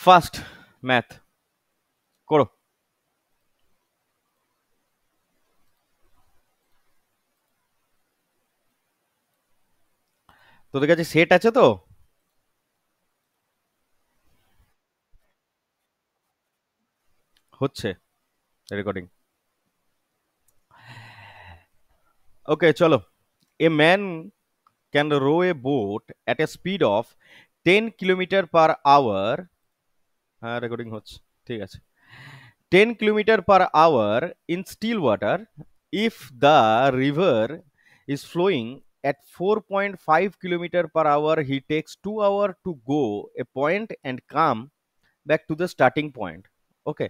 First math করো। তোদের কাছে সেট আছে তো? হচ্ছে রেকর্ডিং? ওকে চলো। A man can row a boat at a speed of 10 kilometre per hour. হ্যাঁ রেকর্ডিং হচ্ছে, ঠিক আছে। 10 kilometre per hour in still water if the river is flowing at 4.5 kilometer per hour. He takes 2 hours to go a point and come back to the starting point. Okay.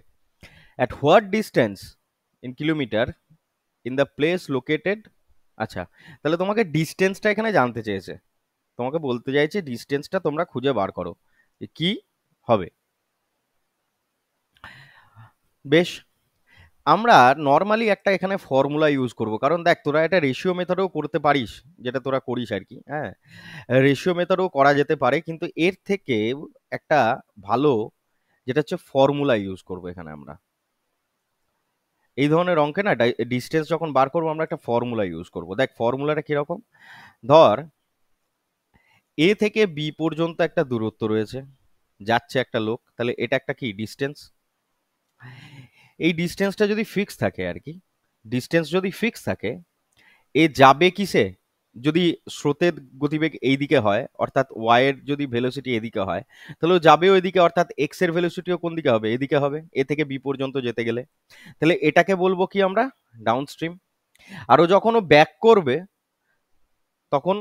At what distance in kilometer in the place located? আচ্ছা, তাহলে তোমাকে ডিস্টেন্সটা এখানে জানতে চেয়েছে। তোমাকে বলতে চাইছে ডিস্টেন্সটা তোমরা খুঁজে বার করো যে কি হবে। বেশ, আমরা নর্মালি একটা এখানে ফর্মুলা ইউজ করব, কারণ দেখ তোরা এটা রেশিও মেথডেও করতে পারিস, যেটা তোরা করিস আর কি। হ্যাঁ, রেশিও মেথডেও করা যেতে পারে, কিন্তু এর থেকে একটা ভালো যেটা হচ্ছে ফর্মুলা ইউজ করব এখানে আমরা। এই ধরনের অঙ্কে না ডিস্টেন্স যখন বার করবো আমরা একটা ফর্মুলা ইউজ করব। দেখ ফর্মুলাটা কিরকম, ধর এ থেকে বি পর্যন্ত একটা দূরত্ব রয়েছে, যাচ্ছে একটা লোক, তাহলে এটা একটা কি ডিস্টেন্স। এই ডিস্টেন্সটা যদি ফিক্স থাকে আর কি, ডিস্টেন্স যদি ফিক্স থাকে, এ যাবে কিসে, যদি স্রোতের গতিবেগ এইদিকে হয় অর্থাৎ ওয়াই এর যদি ভেলোসিটি এদিকে হয়, তাহলে ও যাবে ওইদিকে, অর্থাৎ এক্স এর ভেলোসিটিও কোন দিকে হবে, এদিকে হবে, এ থেকে বি পর্যন্ত যেতে গেলে। তাহলে এটাকে বলবো কি আমরা, ডাউন স্ট্রিম। আরো যখন ও ব্যাক করবে তখন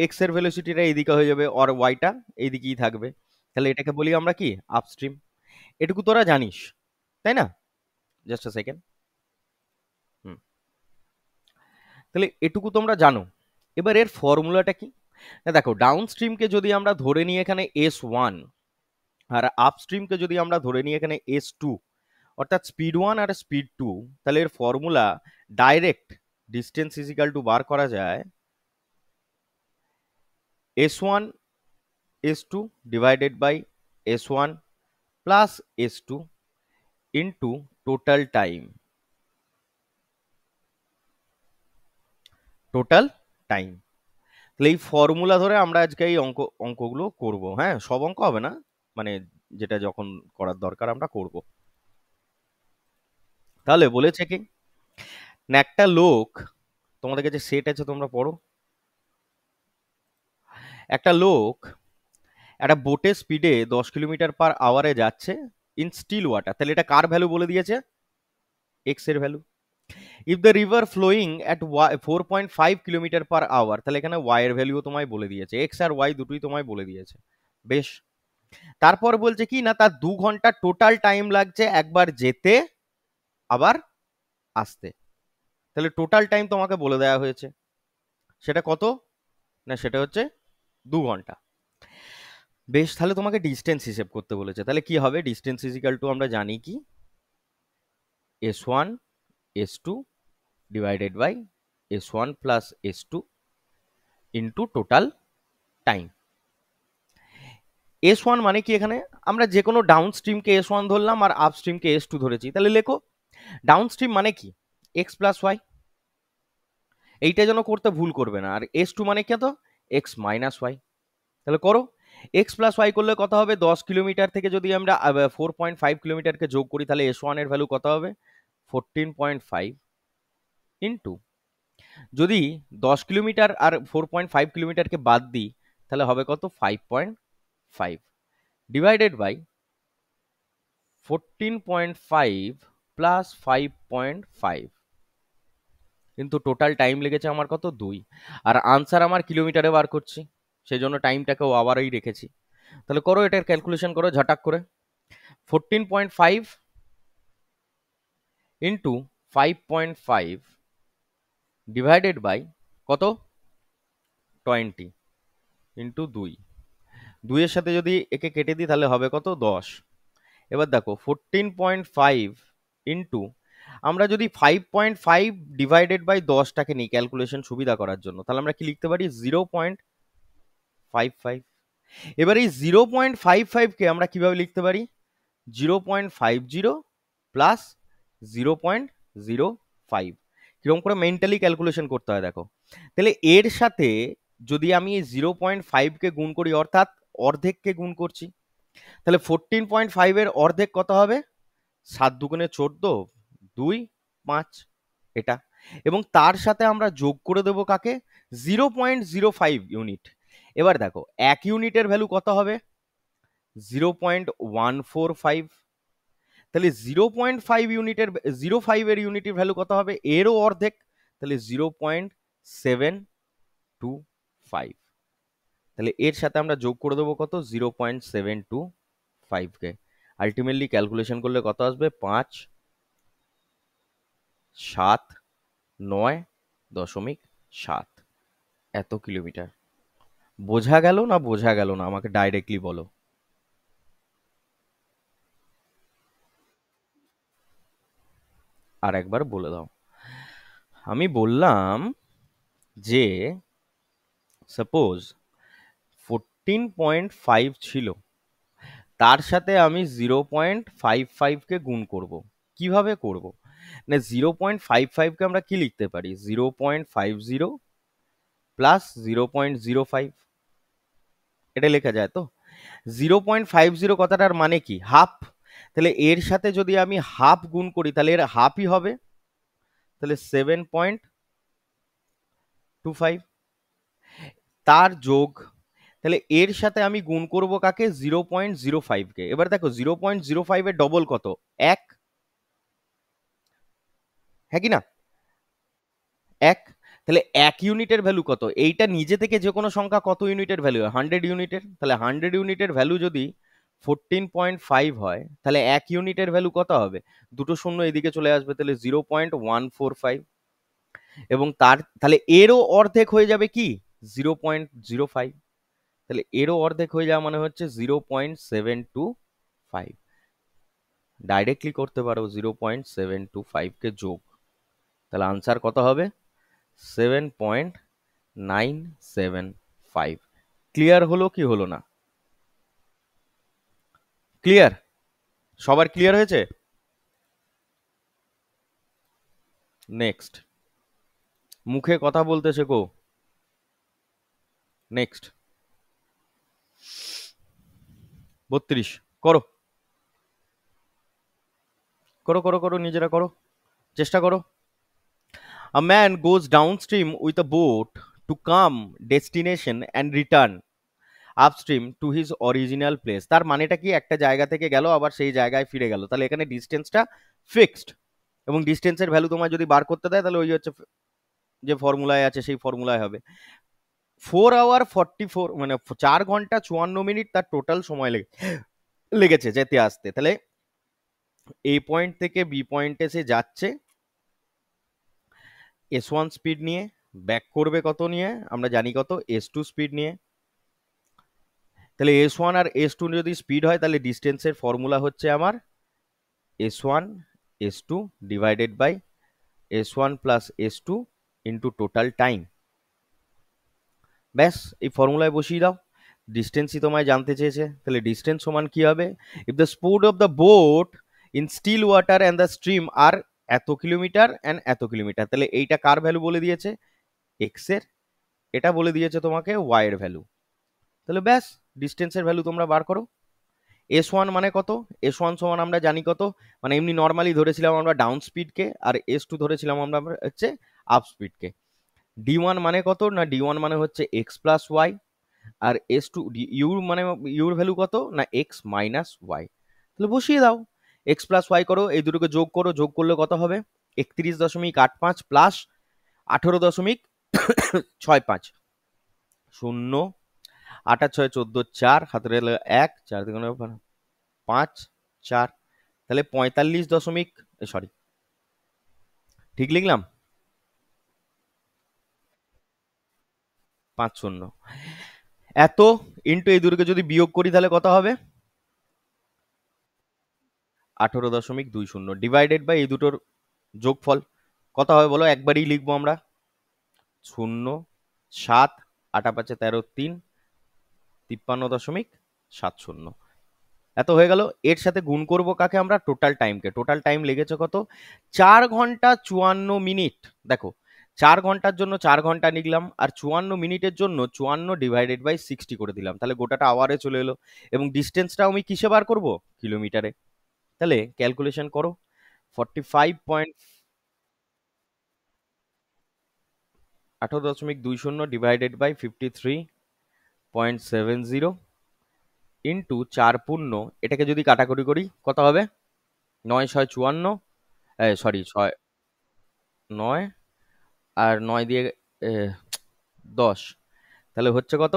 এক্স এর ভেলোসিটিটা এইদিকে হয়ে যাবে, আর ওয়াইটা এইদিকেই থাকবে। তাহলে এটাকে বলি আমরা কি, আপস্ট্রিম। এটুকু তোরা জানিস তাই না? জাস্ট আ সেকেন্ড। হুম, তাহলে এটুকু তোমরা জানো। এবার এর ফর্মুলাটা কি না, দেখো ডাউন স্ট্রিমকে যদি আমরা ধরে নিই এখানে S1, আর আপস্ট্রিমকে যদি আমরা ধরে নিই এখানে S2, অর্থাৎ স্পিড 1 আর স্পিড 2, তাহলে এর formula direct distance is equal to বার করা যায় S1 S2 divided by S1 plus S2 into total time. Total time. তাহলে এই ফর্মুলা ধরে আমরা আজকে এই অঙ্কগুলো করব। হ্যাঁ, সব অঙ্ক হবে না, মানে যেটা যখন করার দরকার আমরা করব। তাহলে বলেছে কি না, একটা লোক, তোমাদের কাছে সেট আছে তোমরা পড়ো। একটা লোক একটা বোটের স্পিডে 10 কিলোমিটার পার আওয়ারে যাচ্ছে ইন স্টিল ওয়াটার, তাহলে এটা কার ভ্যালু বলে দিয়েছে, এক্স এর value. If the river flowing at 4.5 kilometre per hour, তাহলে এখানে ওয়াই এর ভ্যালুও তোমায় বলে দিয়েছে, এক্স আর ওয়াই দুটোই তোমায় বলে দিয়েছে। বেশ, তারপর বলছে কি না, তার 2 ঘন্টা টোটাল টাইম লাগছে একবার যেতে আবার আসতে। তাহলে টোটাল টাইম তোমাকে বলে দেওয়া হয়েছে, সেটা কত না, সেটা হচ্ছে 2 ঘন্টা। বেশ, তাহলে তোমাকে ডিস্টেন্স হিসেব করতে বলেছে, তাহলে কি হবে, ডিস্টেন্স ইজিক্যাল টু আমরা জানি কি S1 S2 divided by S1 plus S2 into total time. S1 মানে কি, এখানে আমরা যে কোনো ডাউন স্ট্রিমকে S1 ধরলাম আর আপ স্ট্রিমকে S2 ধরেছি, তাহলে লেখো ডাউন স্ট্রিম মানে কি, এক্স প্লাস ওয়াই। এইটা যেন করতে ভুল করবে না। আর S2 মানে কি, তো এক্স মাইনাস ওয়াই। তাহলে করো, এক্স প্লাস ওয়াই করলে কত হবে, 10 কিলোমিটার থেকে যদি আমরা 4.5 কিলোমিটারকে যোগ করি, তাহলে S1 এর ভ্যালু কত হবে, 14.5 ইন্টু, যদি 10 কিলোমিটার আর 4.5 কিলোমিটারকে বাদ দিই তাহলে হবে কত, 5.5 ডিভাইডেড বাই 14.5 প্লাস 5.5, কিন্তু টোটাল টাইম লেগেছে আমার কত, 2। আর আনসার আমার কিলোমিটারে বার করছি, সেই জন্য টাইমটাকেও আবারই রেখেছি। তাহলে করো এটার ক্যালকুলেশন করো ঝটাক করে। 14.5 ইন্টু 5.5 ডিভাইডেড বাই কত, 20 ইন্টু 2। 2 এর সাথে যদি একে কেটে দিই তাহলে হবে কত, 10। এবার দেখো 14.5 ইন্টু, আমরা যদি 5.5 ডিভাইডেড বাই 10টাকে নিই ক্যালকুলেশন সুবিধা করার জন্য, তাহলে আমরা কি লিখতে পারি, 0.55। এবার এই 0.55কে আমরা কিভাবে লিখতে পারি, 0.50 প্লাস 0.05, কিরকম করে মেন্টালি ক্যালকুলেশন করতে হয় দেখো। তাহলে এর সাথে যদি আমি এই 0.5 কে গুণ করি, অর্থাৎ অর্ধেককে গুণ করছি, তাহলে 14.5 এর অর্ধেক কত হবে? 7×2 = 14, 2, 5, এটা। এবং তার সাথে আমরা যোগ করে দেবো কাকে? 0.05 ইউনিট। এবার দেখো 1 ইউনিটের ভ্যালু কত হবে? 0.145। তাহলে 0.5 এর ইউনিটের ভ্যালু কত হবে? এরও অর্ধেক, তাহলে 0.725। তাহলে এর সাথে আমরা যোগ করে দেবো কত? 0.725কে। আলটিমেটলি ক্যালকুলেশন করলে কত আসবে? 5,7,9.7 এত কিলোমিটার। বোঝা গেল না বোঝা গেল না? আমাকে ডাইরেক্টলি বলো। আর একবার বলে দাও। আমি বললাম যে সাপোজ 14.5 ছিল, তার সাথে আমি 0.55কে গুণ করব। কিভাবে করব? না, 0.55কে আমরা কি লিখতে পারি? 0.50 প্লাস 0.05, এটা লেখা যায় তো। 0.50 কথাটার মানে কি? হাফ। তাহলে এর সাথে যদি আমি হাফ গুণ করি, তাহলে এর হাফই হবে, তাহলে 7.25। তার যোগ, তাহলে এর সাথে আমি গুণ করব কাকে? 0.05কে। এবার দেখো 0.05 এর ডবল কত? 1, হ্যাঁ কি না? 1। তাহলে 1 ইউনিটের ভ্যালু কত? এইটা নিজে থেকে যে কোনো সংখ্যা কত ইউনিটের ভ্যালু হয়? 100 ইউনিটের। তাহলে 100 ইউনিটের ভ্যালু যদি 14.5 হয়, তাহলে 1 ইউনিটের ভ্যালু কত হবে? দুটো শূন্য এদিকে চলে আসবে, তাহলে 0.145। এবং তার তাহলে এরও অর্ধেক হয়ে যাবে কি? 0.05। তাহলে এরও অর্ধেক হয়ে যাওয়া মানে হচ্ছে 0.725। ডাইরেক্টলি করতে পারো 0.725কে যোগ, তাহলে আনসার কত হবে? 7.975। ক্লিয়ার হলো কি হলো না? ক্লিয়ার? সবার ক্লিয়ার হয়েছে? নেক্সট। মুখে কথা বলতে শেখো। নেক্সট 32 করো। করো করো করো, নিজেরা করো, চেষ্টা করো। A man goes downstream with a boat to come destination and return upstream to his original place. তার মানেটা কি? একটা জায়গা থেকে গেল, আবার সেই জায়গায় ফিরে গেল। তাহলে এখানে ডিস্টেন্সটা ফিক্সড, এবং ডিস্টেন্সের ভ্যালু তোমায় যদি বার করতে দেয়, তাহলে ওই হচ্ছে যে ফর্মুলায় আছে সেই ফর্মুলায় হবে। 4 hour 44, মানে 4 ঘন্টা 54 মিনিট তার টোটাল সময় লেগেছে যেতে আসতে। তাহলে এ পয়েন্ট থেকে বি পয়েন্টে সে যাচ্ছে S1 স্পিড নিয়ে, ব্যাক করবে কত নিয়ে? আমরা জানি কত, S2 স্পিড নিয়ে। তাহলে S1 আর S2 যদি স্পিড হয়, তাহলে ডিস্টেন্সের ফর্মুলা হচ্ছে আমার S1 S2 divided by S1 plus S2 into total time. ব্যাস, এই ফর্মুলায় বসিয়ে দাও। ডিস্টেন্সই তোমায় জানতে চেয়েছে, তাহলে ডিস্টেন্স সমান কি হবে? If the speed of the boat in still water and the stream are এত কিলোমিটার অ্যান্ড এত কিলোমিটার। তাহলে এইটা কার ভ্যালু বলে দিয়েছে? এক্স এর। এটা বলে দিয়েছে তোমাকে ওয়াই এর ভ্যালু। তাহলে ব্যাস, ডিস্টেন্সের ভ্যালু তোমরা বার করো। S1 মানে কত? S1 সমান আমরা জানি কত, মানে এমনি নর্মালি ধরেছিলাম আমরা ডাউন স্পিডকে, আর S2 ধরেছিলাম আমরা হচ্ছে আপ স্পিডকে। D1 মানে কত? না, D1 মানে হচ্ছে এক্স প্লাস ওয়াই, আর S2 ইউ মানে ইউর ভ্যালু কত? না, এক্স মাইনাস ওয়াই। তাহলে বসিয়ে দাও, এক্স প্লাস ওয়াই করো, এই দুটোকে যোগ করো, যোগ করলে কত হবে? 31.85 প্লাস 18.65, 0, 8 আর 6 14, 4 হাতে রইল 1, 4 দুগুণে 5, 4, তাহলে 45 দশমিক, সরি ঠিক লিখলাম, 50 এত ইন্টু এই দুটোকে যদি বিয়োগ করি, তাহলে কত হবে? 18.20 ডিভাইডেড বাই এই দুটোর যোগফল কত হবে বলো? একবারই লিখবো আমরা, 0, 7, 8 5 13, 3, 53.70। এত হয়ে গেল। এর সাথে গুণ করব কাকে আমরা? টোটাল টাইমকে। টোটাল টাইম লেগেছে কত? 4 ঘন্টা 54 মিনিট। দেখো, 4 ঘন্টার জন্য 4 ঘন্টা লিখলাম, আর 54 মিনিটের জন্য 54 ÷ 60 করে দিলাম, তাহলে গোটাটা আওয়ারে চলে এলো। এবং ডিস্টেন্সটাও আমি কিসে বার করব? কিলোমিটারে। তাহলে ক্যালকুলেশন করো। 18.20 ÷ 53.70 ইন্টু 4 পূর্ণ, এটাকে যদি কাটাকুটি করি কত হবে? 9 × 6 = 54, সরি 9, আর 9 দিয়ে এ, 10, তাহলে হচ্ছে কত?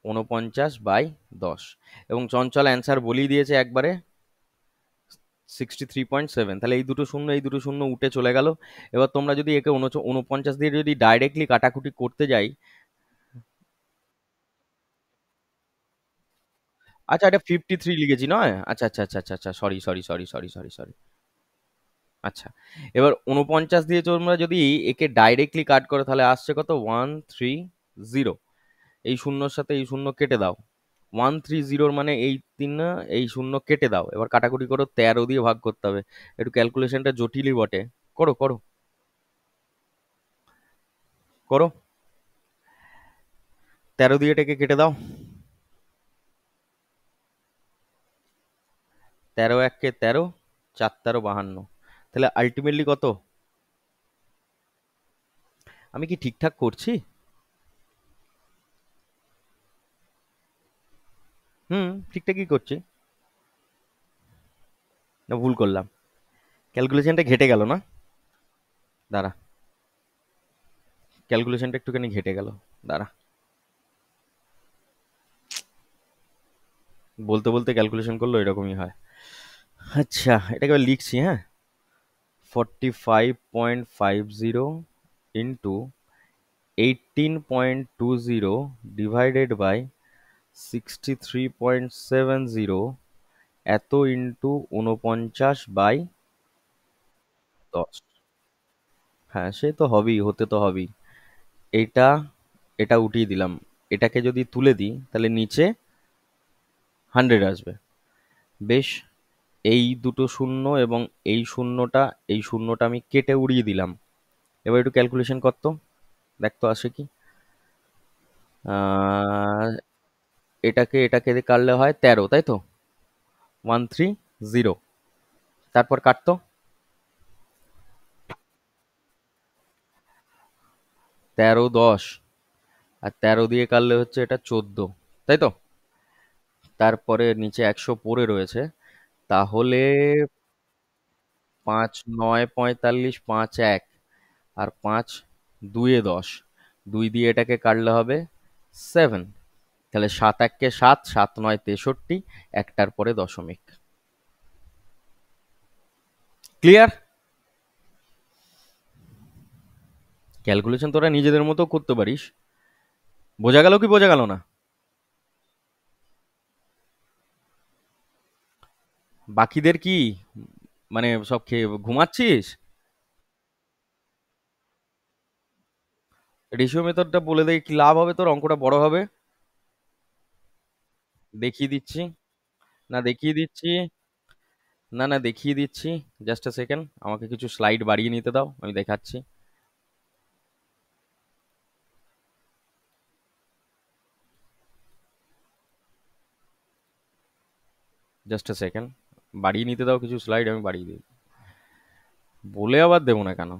49/10। এবং চঞ্চল অ্যান্সার বলেই দিয়েছে একবারে 63.7। তাহলে এই দুটো শূন্য উঠে চলে গেল। এবার তোমরা যদি একে 49 দিয়ে যদি ডাইরেক্টলি কাটাকুটি করতে যাই, আচ্ছা এটা 53 লিখেছি নয়, আচ্ছা আচ্ছা আচ্ছা আচ্ছা আচ্ছা, sorry sorry sorry sorry sorry sorry. আচ্ছা, এবার 49 দিয়ে তোমরা যদি একে ডাইরেক্টলি কাট করো তাহলে আসছে কত? 130। এই শূন্যর সাথে এই শূন্য কেটে দাও। 130 মানে এই তিন না, এই শূন্য কেটে দাও। এবার কাটাকুটি করো, 13 দিয়ে ভাগ করতে হবে। একটু ক্যালকুলেশনটা জটিলই বটে। করো করো করো। 13 দিয়ে এটাকে কেটে দাও। 13 × 1 = 13, 4 × 13 = 52। তাহলে আলটিমেটলি কত? আমি কি ঠিকঠাক করছি? হুম, ঠিকঠাকই করছি। না ভুল করলাম? ক্যালকুলেশনটা ঘেটে গেল না? দাঁড়া, ক্যালকুলেশনটা একটুখানি ঘেটে গেল। দাঁড়া, বলতে বলতে ক্যালকুলেশন করলো এরকমই হয়। আচ্ছা, এটাকে এবার লিখছি, হ্যাঁ। 45.50 ইন্টু 18.20 ডিভাইডেড বাই 63.70, এত ইন্টু 49/10। হ্যাঁ, সে তো হবেই, হতে তো হবেই। এটা এটা উঠিয়ে দিলাম। এটাকে যদি তুলে দিই তাহলে নিচে 100 আসবে। বেশ, এই দুটো শূন্য এবং এই শূন্যটা আমি কেটে উড়িয়ে দিলাম। এবার একটু ক্যালকুলেশন করতো, দেখ তো আসে কি। আহ, এটাকে দিয়ে কাটলে হয় 13, তাই তো? 130। তারপর কাটতো 13 × 10, আর 13 দিয়ে কাটলে হচ্ছে এটা 14, তাই তো? তারপরে নিচে 100 পড়ে রয়েছে। তাহলে 5 × 9 = 45, 5 × 1, আর 5 × 2 = 10, 2 দিয়ে এটাকে কাটলে হবে 7। তাহলে 7 × 1 = 7, 7 × 9 = 63, একটার পরে দশমিক। ক্লিয়ার? ক্যালকুলেশন তোরা নিজেদের মতো করতে পারিস। বোঝা গেল কি বোঝা গেল না? বাকিদের কি, মানে সব খেয়ে ঘুমাচ্ছিস? রেশিও মেথডটা বলে দেই, কি লাভ হবে তোর, অঙ্কটা বড় হবে। দেখিয়ে দিচ্ছি। না দেখিয়ে দিচ্ছি। না না দেখিয়ে দিচ্ছি। জাস্ট আ সেকেন্ড, আমাকে কিছু স্লাইড বাড়িয়ে নিতে দাও, আমি দেখাচ্ছি। জাস্ট আ সেকেন্ড, বাড়িয়ে নিতে দাও কিছু স্লাইড, আমি বাড়িয়ে দিই। বলে আবার দেবো না কেন?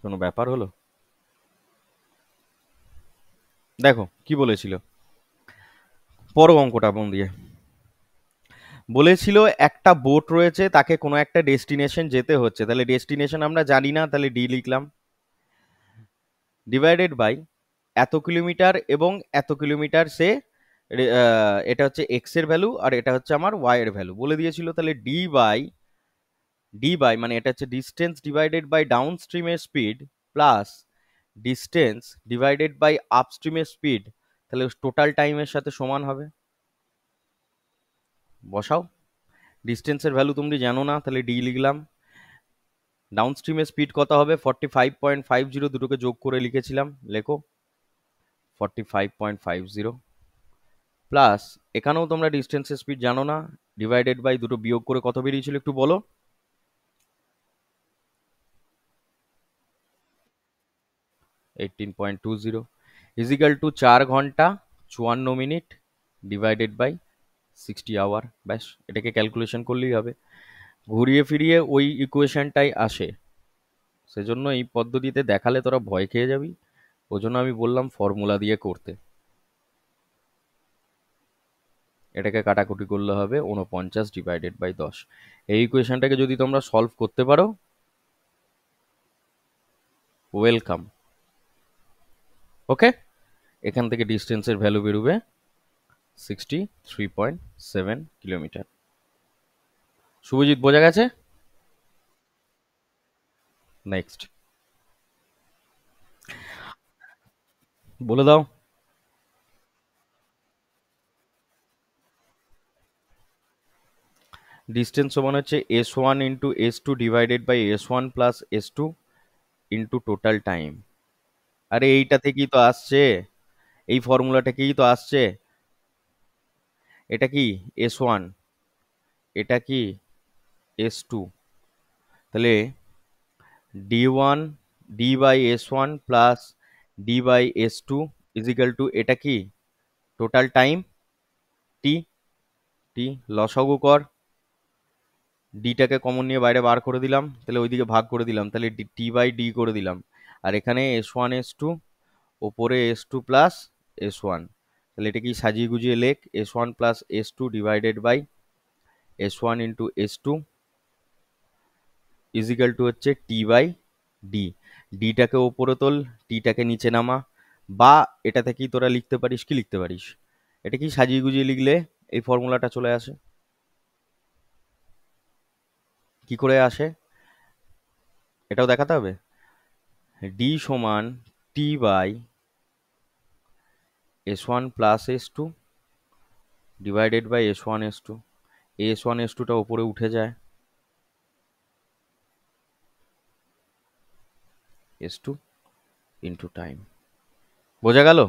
কোনো ব্যাপার হলো? দেখো কি বলেছিল, পড়ো অঙ্কটা মন দিয়ে। বলেছিল একটা বোট রয়েছে, তাকে কোনো একটা ডেস্টিনেশন যেতে হচ্ছে, তাহলে ডেস্টিনেশন আমরা জানি না, তাহলে ডি লিখলাম। ডিভাইডেড বাই এত কিলোমিটার এবং এত কিলোমিটার সে এটা হচ্ছে এক্স এর ভ্যালু, আর এটা হচ্ছে আমার ওয়াই এর ভ্যালু বলে দিয়েছিল। তাহলে ডি বাই মানে এটা হচ্ছে ডিস্টেন্স ডিভাইডেড বাই ডাউন স্ট্রিমের speed plus distance divided by আপস্ট্রিমের স্পিড, তাহলে টোটাল টাইমের সাথে সমান হবে। বসাও। ডিস্টেন্সের ভ্যালু তুমি জানো না, তাহলে ডি লিখলাম। ডাউন স্ট্রিমের স্পিড কত হবে? 45.50, দুটোকে যোগ করে লিখেছিলাম, লেখো 45.50 প্লাস এখানেও তোমরা ডিস্টেন্সের স্পিড জানো না, ডিভাইডেড বাই দুটো বিয়োগ করে কত বেরিয়েছিল একটু বলো। 18.20 ইজিক্যাল টু 4 ঘন্টা 54 মিনিট ডিভাইডেড বাই 60 আওয়ার। ব্যাস, এটাকে ক্যালকুলেশন করলেই হবে, ঘুরিয়ে ফিরিয়ে ওই ইকুয়েশনটাই আসে। সেজন্য এই পদ্ধতিতে দেখালে তোরা ভয় খেয়ে যাবি, ওই জন্য আমি বললাম ফর্মুলা দিয়ে করতে। এটাকে কাটাকুটি করলে হবে 49 ডিভাইডেড বাই 10। এই ইকুয়েশনটাকে যদি তোমরা সলভ করতে পারো, ওয়েলকাম। ওকে, এখান থেকে ডিস্টেন্সের ভ্যালু বেরোবে 63.7 কিলোমিটার। শুভজিৎ, বোঝা গেছে? নেক্সট বলে দাও। ডিস্টেন্স সমান হচ্ছে S1 into S2 divided by S1 plus S2 into total time. আরে এইটা থেকেই তো আসছে, এই ফর্মুলা থেকেই তো আসছে। এটা কি S1, এটা কি S2, তাহলে D1 D by S1 plus D by S2 is equal to এটা কি টোটাল টাইম T। T লসাগু কর, ডিটাকে কমন নিয়ে বাইরে বার করে দিলাম, তাহলে ওইদিকে ভাগ করে দিলাম, তাহলে টি বাই ডি করে দিলাম। আর এখানে S1 S2, ওপরে S2 প্লাস S1, তাহলে এটা কি সাজিয়ে গুজিয়ে লেখ, S1 plus S2 divided by S1 into S2 is equal to হচ্ছে টি বাই ডি। ডিটাকে ওপরে তোল, টিটাকে নিচে নামা, বা এটা থেকেই তোরা লিখতে পারিস, কি লিখতে পারিস, এটা কি সাজিয়ে গুজিয়ে লিখলে এই ফর্মুলাটা চলে আসে। কি করে আসে এটাও দেখাতে হবে। ডি সমান T by S1 plus S2 divided by S1 S2, S1 S2টা উপরে উঠে যায়, S2 ইন্টু টাইম। বোঝা গেল?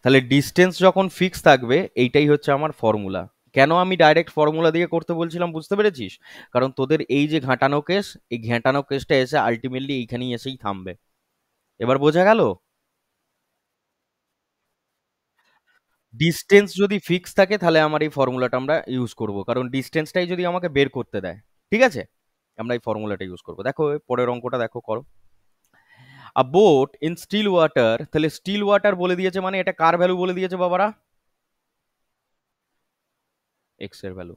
তাহলে ডিস্টেন্স যখন ফিক্স থাকবে, এইটাই হচ্ছে আমার ফর্মুলা। কেন আমি ডাইরেক্ট ফর্মুলা দিয়ে করতে বলছিলাম বুঝতে পেরেছিস? কারণ তোদের এই যে ঘাটানো কেস, এই ঘাটানো কেসটা এসে আলটিমেটলি এইখানেই এসেই থামবে। এবার বোঝা গেল? ডিস্টেন্স যদি ফিক্স থাকে তাহলে আমার এই ফর্মুলাটা আমরা ইউজ করব, কারণ ডিস্টেন্সটাই যদি আমাকে বের করতে দেয়, ঠিক আছে, আমরা এই ফর্মুলাটা ইউজ করব। দেখো পরের অঙ্কটা দেখো, করো। A boat in still water, তাহলে স্টিল ওয়াটার বলে দিয়েছে মানে এটা কার ভ্যালু বলে দিয়েছে বাবারা? এক্স এর value.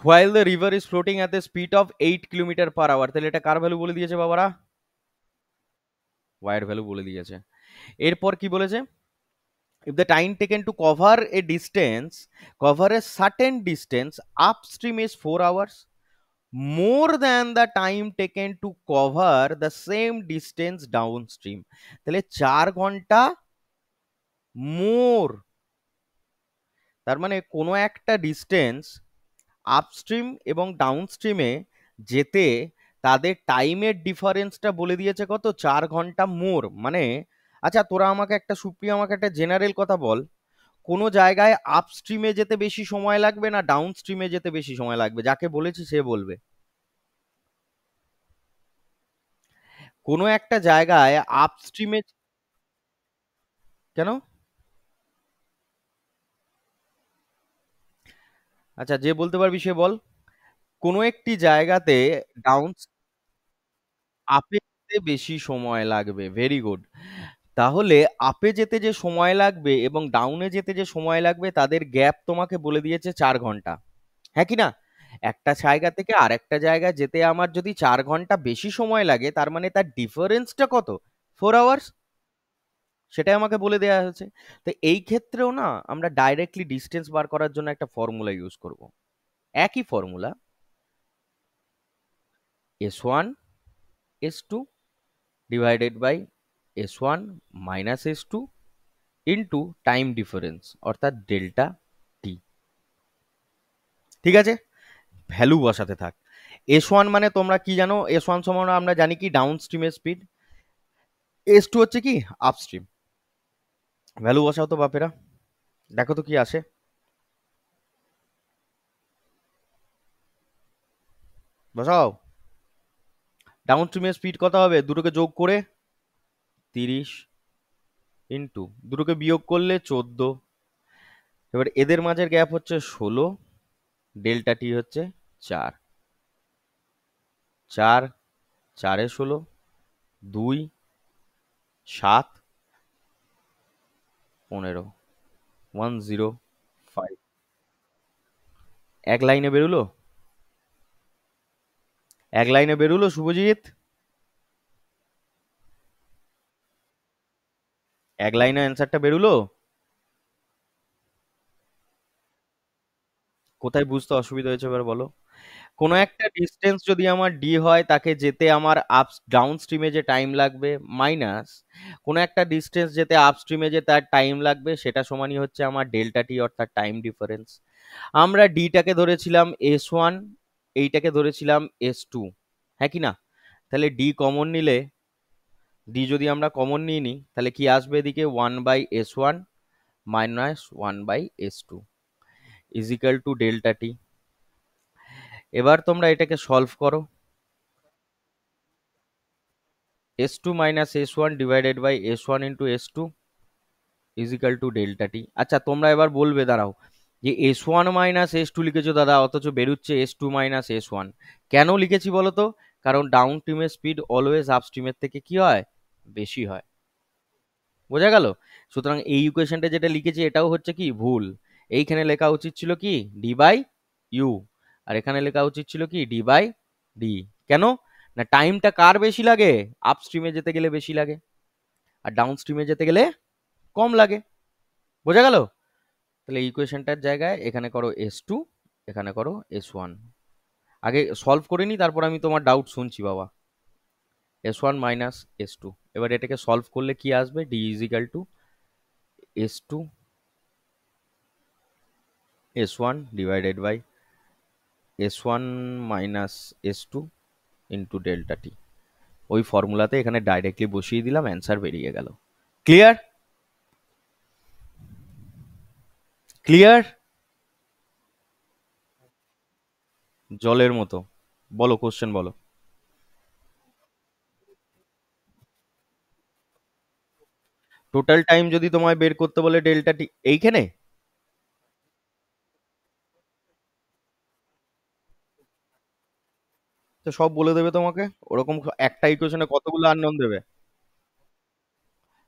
While the river is floating at the speed of 8 kilometre per hour, তাহলে এটা কার ভ্যালু বলে দিয়েছে বাবারা? ওয়াই এর ভ্যালু বলে দিয়েছে। এরপর কি বলেছে? if the time taken to cover a certain distance upstream is 4 hours more than the time taken to cover the same distance downstream, তাহলে 4 ঘন্টা মোর, তার মানে কোনো একটা ডিস্টেন্স আপস্ট্রিম এবং ডাউনস্ট্রিমে যেতে তাদের টাইমের ডিফারেন্সটা বলে দিয়েছে কত, 4 ঘন্টা মোর। মানে আচ্ছা তোরা আমাকে একটা, সুপ্রিয় আমাকে একটা জেনারেল কথা বল, কোনো জায়গায় আপস্ট্রিমে যেতে বেশি সময় লাগবে না ডাউনস্ট্রিমে যেতে বেশি সময় লাগবে? যাকে বলেছি সে বলবে। কোনো একটা জায়গায় আপস্ট্রিমে, কেন? আচ্ছা যে বলতে পারবি সে বল। কোনো একটি জায়গাতে ডাউন, আপে যেতে বেশি সময় লাগবে, ভেরি গুড। তাহলে আপে যেতে যে সময় লাগবে এবং ডাউনে যেতে যে সময় লাগবে তাদের গ্যাপ তোমাকে বলে দিয়েছে 4 ঘন্টা, হ্যাঁ কি না? একটা জায়গা থেকে আরেকটা জায়গায় যেতে আমার যদি 4 ঘন্টা বেশি সময় লাগে, তার মানে তার ডিফারেন্সটা কত, 4 আওয়ার্স, সেটাই আমাকে বলে দেওয়া হয়েছে। তো এই ক্ষেত্রেও না আমরা ডাইরেক্টলি ডিস্টেন্স বার করার জন্য একটা ফর্মুলা ইউজ করব। একই formula, S1 S2 divided by S1 minus S2 into time difference অর্থাৎ ডেল্টা টি। ঠিক আছে, ভ্যালু বসাতে থাক। S1 মানে তোমরা কি জানো? S1 সমান আমরা জানি কি ডাউন স্ট্রিমের স্পিড, S2 হচ্ছে কি আপস্ট্রিম। ভ্যালু বসাও তো বাপেরা, দেখো তো কি আসে। বসাও। ডাউন স্ট্রিমের স্পিড কত হবে? দুটোকে যোগ করে 30 ইন্টু দুটোকে বিয়োগ করলে 14। এবার এদের মাঝের গ্যাপ হচ্ছে 16, ডেল্টা টি হচ্ছে 4। 4, 4 এ 16, 2, 7, 15, 105। এক লাইনে বেরোলো? এক লাইনে বেরোলো শুভজিৎ? এক লাইনে অ্যান্সারটা বেরোলো? কোথায় বুঝতে অসুবিধা হয়েছে এবার বলো? কোনো একটা ডিস্টেন্স যদি আমার ডি হয় তাকে যেতে আমার আপ ডাউন স্ট্রিমে যে টাইম লাগবে, মাইনাস কোনো একটা ডিস্টেন্স যেতে আপ স্ট্রিমে যে তার টাইম লাগবে, সেটা সমানই হচ্ছে আমার ডেল্টা টি অর্থাৎ টাইম ডিফারেন্স। আমরা ডিটাকে ধরেছিলাম S1, এইটাকে ধরেছিলাম S2, হ্যাঁ কি না? তাহলে ডি কমন নিলে, ডি যদি আমরা কমন নিয়ে নিই তাহলে কি আসবে এদিকে? 1/S1 minus 1/S2 is equal to delta T. এবার তোমরা এটাকে সলভ করো। S2 minus S1 divided by S1 into S2 is equal to delta T. আচ্ছা তোমরা এবার বলবে, দাঁড়াও, যে S1 মাইনাস S2 লিখেছো দাদা, অথচ বেরোচ্ছে S2 মাইনাস S1। কেন লিখেছি বলো তো? কারণ ডাউন স্ট্রিমের স্পিড অলওয়েজ আপ স্ট্রিমের থেকে কি হয়? বেশি হয়। বোঝা গেল? সুতরাং এই ইকুয়েশনটা যেটা লিখেছি এটাও হচ্ছে কি ভুল। এইখানে লেখা উচিত ছিল কি ডি বাই ইউ, আর এখানে লেখা উচিত ছিল কি ডি বাই ডি। কেন? না টাইমটা কার বেশি লাগে? আপ স্ট্রিমে যেতে গেলে বেশি লাগে, আর ডাউন স্ট্রিমে যেতে গেলে কম লাগে। বোঝা গেল? তাহলে এই ইকুয়েশনটার জায়গায় এখানে করো S2, এখানে করো S1। আগে সলভ করে নি, তারপর আমি তোমার ডাউট শুনছি বাবা। S1 মাইনাস S2, এবার এটাকে সলভ করলে কি আসবে? D is equal to S2 S1 divided by S1 minus S2 into delta T. ওই ফর্মুলাতে এখানে ডাইরেক্টলি বসিয়ে দিলাম, অ্যান্সার বেরিয়ে গেল। ক্লিয়ার? ক্লিয়ার? জলের মতো। বলো, কোশ্চেন বলো। টোটাল টাইম যদি তোমায় বের করতে বলে ডেল্টা টি এইখানে, তো সব বলে দেবে তোমাকে। ওরকম একটা ইকুয়েশনে কতগুলো আননোন দেবে?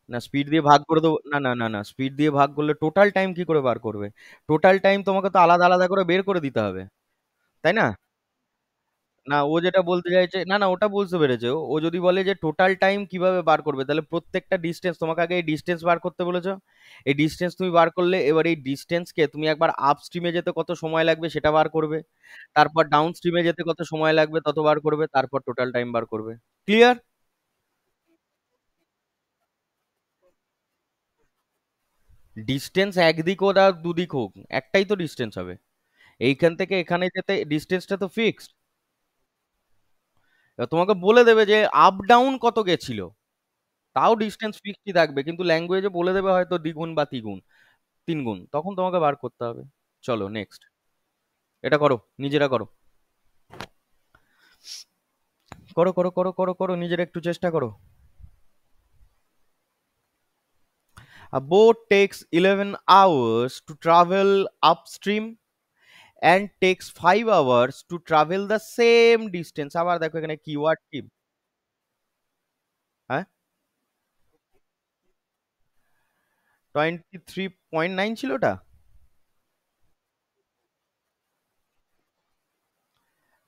না স্পিড দিয়ে ভাগ করে দেবো, না না না না, স্পিড দিয়ে ভাগ করলে টোটাল টাইম কি করে বার করবে? টোটাল টাইম তোমাকে তো আলাদা আলাদা করে বের করে দিতে হবে, তাই না? না ও যেটা বলতে চাইছে, না না ওটা বুঝতে পেরেছে। ও ও যদি বলে যে টোটাল টাইম কিভাবে বার করবে, তাহলে প্রত্যেকটা ডিস্টেন্স তোমাকে আগে এই ডিস্টেন্স বার করতে বলেছো। এই ডিস্টেন্স তুমি বার করলে এবার এই ডিস্টেন্সকে তুমি একবার আপ স্ট্রিমে যেতে কত সময় লাগবে সেটা বার করবে, তারপর ডাউন স্ট্রিমে যেতে কত সময় লাগবে তত বার করবে, তারপর টোটাল টাইম বার করবে। ক্লিয়ার? ডিস্টেন্স একদিক হোক আর দুদিক হোক, একটাই তো ডিস্টেন্স হবে। এইখান থেকে এখানে যেতে ডিস্টেন্সটা তো ফিক্সড। তোমাকে বলে দেবে যে আপ ডাউন কত গেছিল, তাও ডিস্টেন্স ফিক্সই থাকবে, কিন্তু ল্যাঙ্গুয়েজে বলে দেবে হয়তো দ্বিগুণ বা তিগুণ, তিনগুণ, তখন তোমাকে বার করতে হবে। চলো নেক্সট। এটা করো, নিজেরা করো। করো করো করো করো করো, নিজেরা একটু চেষ্টা করো। A boat takes 11 hours to travel upstream and takes 5 hours to travel the same distance. আবার দেখো এখানে কিওয়ার্ড কি? হ্যাঁ, 23.9 ছিল ওটা?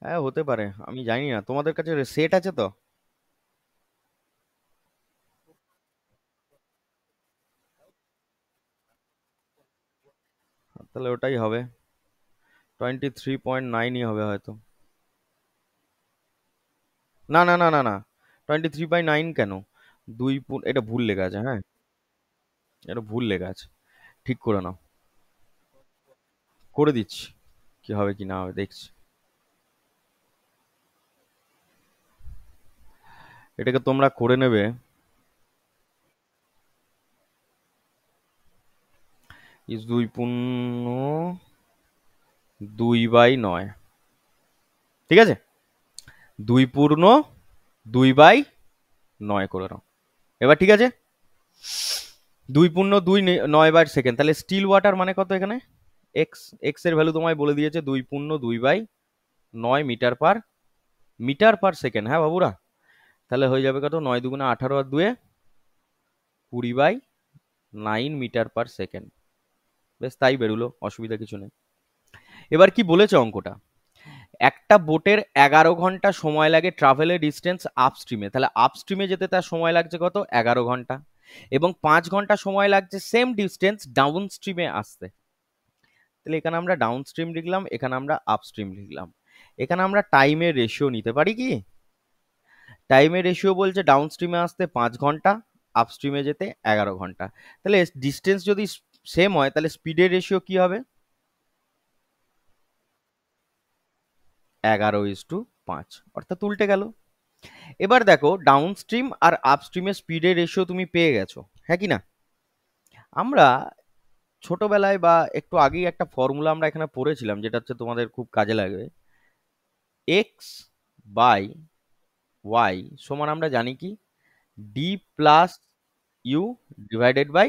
হ্যাঁ হতে পারে, আমি জানি না। তোমাদের কাছে সেট আছে তো? তাহলে ওটাই হবে, 23.9ই হবে হয়তো। না না না না না, 23.9 কেন? এটা ভুল লেখা আছে, হ্যাঁ এটা ভুল লেখা আছে, ঠিক করে নাও। করে দিচ্ছি, কি হবে কি না হবে দেখছি। এটাকে তোমরা করে নেবে, ইস 2 পূর্ণ 2/9, ঠিক আছে? 2 পূর্ণ 2/9 করে নাও। এবার ঠিক আছে, 2 পূর্ণ 2 9 বার সেকেন্ড, তাহলে স্টিল ওয়াটার মানে কত এখানে? এক্স, এক্স এর ভ্যালু তোমায় বলে দিয়েছে 2 পূর্ণ 2/9 মিটার পার সেকেন্ড। হ্যাঁ বাবুরা, তাহলে হয়ে যাবে কত? 9 দুগুণে 18 আর 2 20/9 মিটার পার সেকেন্ড। বেশ, তাই বেরোলো, অসুবিধা কিছু নেই। এবার কি বলেছে অঙ্কটা? একটা বোটের 11 ঘন্টা সময় লাগে ট্রাভেলের ডিস্টেন্স আপস্ট্রিমে, তাহলে আপস্ট্রিমে যেতে তার সময় লাগছে কত? 11 ঘন্টা। এবং 5 ঘন্টা সময় লাগছে সেম ডিস্টেন্স ডাউন স্ট্রিমে আসতে। তাহলে এখানে আমরা ডাউন স্ট্রিম লিখলাম, এখানে আমরা আপস্ট্রিম লিখলাম। এখানে আমরা টাইমের রেশিও নিতে পারি কি? টাইমের রেশিও বলছে ডাউন স্ট্রিমে আসতে 5 ঘন্টা, আপস্ট্রিমে যেতে 11 ঘন্টা। তাহলে ডিস্টেন্স যদি সেম হয় তাহলে স্পিডের রেশিও কি হবে? 11:5, অর্থাৎ উল্টে গেল। এবার দেখো, ডাউন স্ট্রিম আর আপস্ট্রিমের স্পিডের রেশিও তুমি পেয়ে গেছো, হ্যাঁ কি না? আমরা ছোটবেলায় বা একটু আগেই একটা ফর্মুলা আমরা এখানে পড়েছিলাম, যেটা হচ্ছে তোমাদের খুব কাজে লাগবে। এক্স বাই ওয়াই সমান আমরা জানি কি? D plus you divided by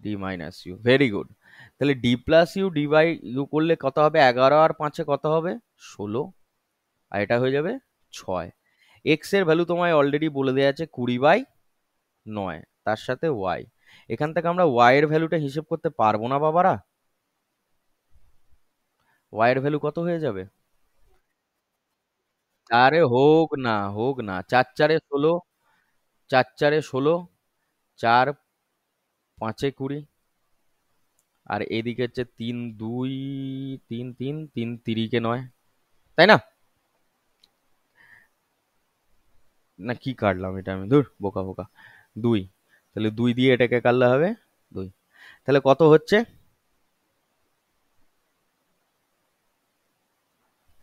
D minus U. Very good. তাহলে D plus U D by U করলে কত হবে? 11 আর 5-এ কত হবে? 16। আর এটা হয়ে যাবে 6। এক্স এর ভ্যালু তোমায় অলরেডি বলে দেওয়া আছে 20/9, তার সাথে ওয়াই। এখান থেকে আমরা ওয়াই এর ভ্যালুটা হিসেব করতে পারবো না বাবারা? ওয়াই এর ভ্যালু কত হয়ে যাবে? আরে হোক না, হোক না, 4 4-এ 16, 4 4-এ 16, 4 5-এ 20, আর এদিকে হচ্ছে 3 2 3 3 3 3-9, তাই না? না কি কাটলাম এটা আমি, ধুর বোকা বোকা। 2, তাহলে 2 দিয়ে এটাকে কাটলে হবে 2। তাহলে কত হচ্ছে?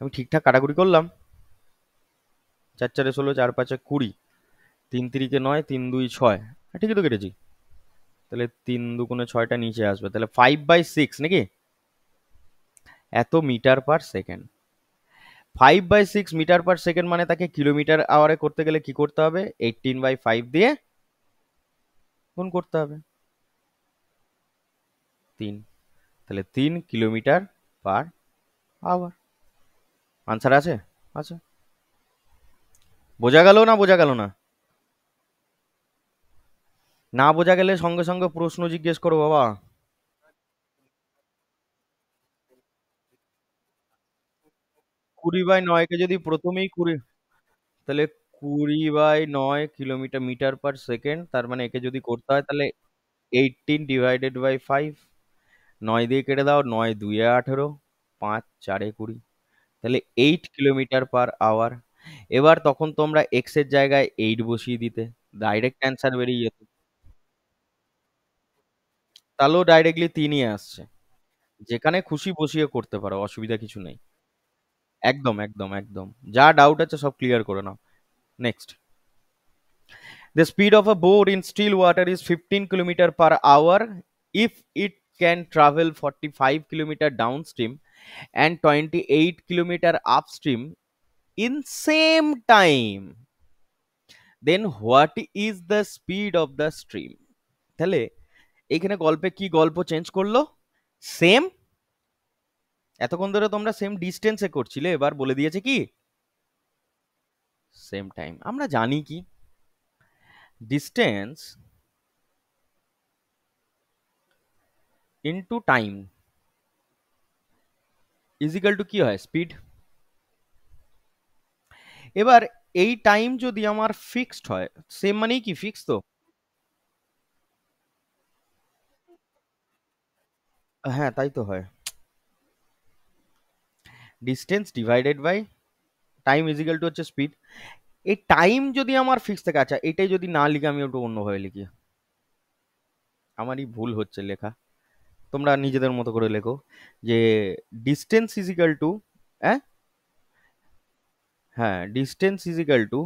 আমি ঠিকঠাক কাটাকুটি করলাম? 4 4-এ 16, 4 5-এ 20, 3 3-কে 9, 3 2 6, ঠিকই তো কেটেছি। তাহলে 3 2 6টা নিচে আসবে, তাহলে 5/6 নাকি? এত metre per second. 5/6 metre per second মানে তাকে কিলোমিটার আওয়ারে করতে গেলে কি করতে হবে? 18/5 দিয়ে গুণ করতে হবে। 3, তাহলে 3 কিলোমিটার পার আওয়ার। আনসার আছে? আচ্ছা, বোঝা গেল না বোঝা গেল না? না বোঝা গেলে সঙ্গে সঙ্গে প্রশ্ন জিজ্ঞেস করো বাবা। 20/9-কে যদি প্রথমেই 20, তাহলে 20/9 কিলোমিটার মিটার পার সেকেন্ড, তার মানে একে যদি করতে হয় তাহলে 18/5। 9 দিয়ে কেটে দাও, 9 2-এ 18, 5 4-এ 20, তাহলে 8 কিলোমিটার পার আওয়ার। এবার তখন তোমরা এক্স এর জায়গায় 8 বসিয়ে দিতে, ডাইরেক্ট অ্যান্সার বেরিয়ে যেত। তাহলেও ডাইরেক্টলি 3ই আসছে। যেখানে খুশি বসিয়ে করতে পারো, অসুবিধা কিছু নেই। একদম একদম একদম, যা ডাউট আছে সব ক্লিয়ার করে নাও। Next, the speed of a boat in still water is 15 kilometer per hour if it can travel 45 kilometer downstream and 28 kilometer upstream in same time, then what is the speed of the stream? তাহলে এখানে গল্পে কি গল্প change করলো? Same, এতক্ষণ ধরে তোমরা same ডিস্টেন্সে করছিলে, এবার বলে দিয়েছে কি? Same time. আমরা জানি কি, distance into time is equal two কি হয়? স্পিড। এবার এই টাইম যদি আমার ফিক্সড হয়, সেম মানেই কি ফিক্স তো? হ্যাঁ তাই তো হয়। Distance divided by time is equal to হচ্ছে স্পিড। এই টাইম যদি আমার ফিক্স থাকে, আচ্ছা এটাই যদি না লিখে আমি একটু অন্যভাবে লিখি, আমারই ভুল হচ্ছে লেখা, তোমরা নিজেদের মতো করে লেখো যে ডিস্টেন্স ইজ ইকাল টু, হ্যাঁ হ্যাঁ, distance is equal two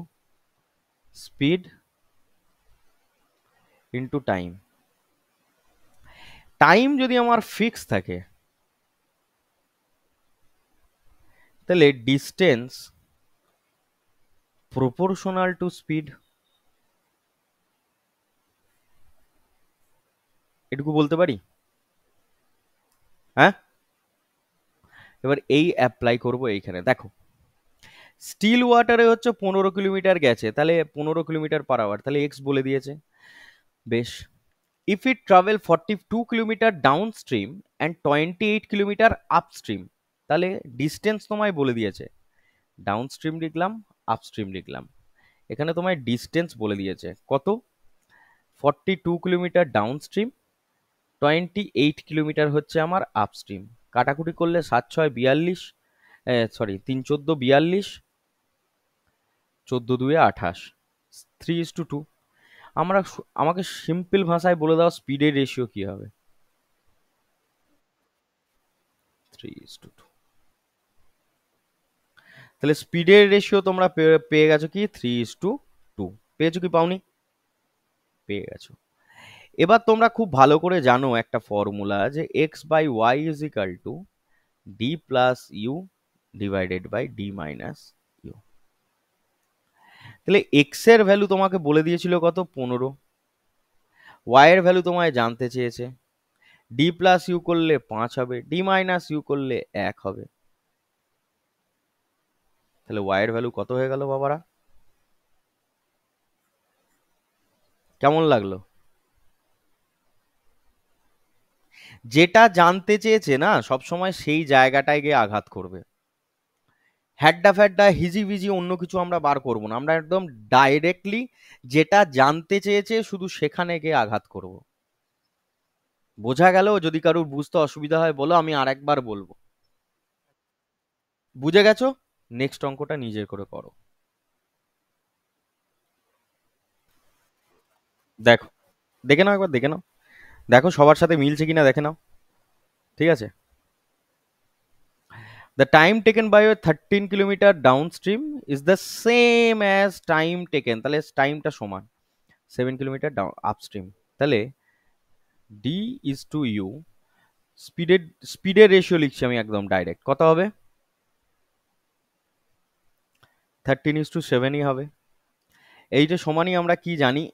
speed into time. Time যদি আমার ফিক্স থাকে তাহলে ডিস্টেন্স প্রপোর্শনাল টু স্পিড, এটুকু বলতে পারি। হ্যাঁ, এবার এই অ্যাপ্লাই করব এইখানে, দেখো স্টিল ওয়াটারে হচ্ছে 15 কিলোমিটার গেছে, তাহলে 15 কিলোমিটার পার আওয়ার, তাহলে এক্স বলে দিয়েছে। বেশ, if it travel 42 kilometre down stream and 28 kilometre upstream, তাহলে ডিস্টেন্স তোমায় বলে দিয়েছে। ডাউন স্ট্রিম লিখলাম, আপস্ট্রিম লিখলাম, এখানে তোমায় ডিস্টেন্স বলে দিয়েছে কত, 42 কিলোমিটার ডাউন স্ট্রিম, 28 কিলোমিটার হচ্ছে আমার আপস্ট্রিম। কাটাকুটি করলে 7 6 42, সরি 3 14 42, 14 2 28, 3:2। আমাকে সিম্পল ভাষায় বলে দাও স্পিডের রেশিও কি হবে। 3:2। তাহলে স্পিডের রেশিও তোমরা পেয়ে গেছো কি 3:2। পেয়েছো কি পাওনি? পেয়ে গেছো। এবার তোমরা খুব ভালো করে জানো একটা ফর্মুলা, যে x by y is equal to d plus you divided by D minus u. তাহলে এক্স এর ভ্যালু তোমাকে বলে দিয়েছিল কত, 15। ওয়াই এর ভ্যালু তোমায় জানতে চেয়েছে, ডি প্লাস ইউ করলে 5 হবে, ডি মাইনাস ইউ করলে 1 হবে। তাহলে ওয়াই এর ভ্যালু কত হয়ে গেল বাবারা? কেমন লাগলো? যেটা জানতে চেয়েছে না, সবসময় সেই জায়গাটায় গিয়ে আঘাত করবে। হ্যাড্ডা ফ্যাড্ডা হিজিবিজি অন্য কিছু আমরা বার করব না, আমরা একদম ডাইরেক্টলি যেটা জানতে চেয়েছে শুধু সেখানে গিয়ে আঘাত করব। বোঝা গেল? যদি কারোর বুঝতে অসুবিধা হয় বলো, আমি আরেকবার বলবো। বুঝে গেছো? নেক্সট অঙ্কটা নিজের করে করো। দেখো, দেখে নাও একবার, দেখে নাও, দেখো সবার সাথে মিলছে কিনা দেখে নাও। ঠিক আছে। The time taken by a 13 kilometre downstream is the same as time taken, তাহলে টাইমটা সমান 7 কিলোমিটার ডাউন আপস্ট্রিম। তাহলে ডি ইজ টু ইউ, স্পিডের স্পিডের রেশিও লিখছি আমি একদম ডাইরেক্ট, কত হবে? 13:7ই হবে। এইটা সমানই আমরা কি জানি,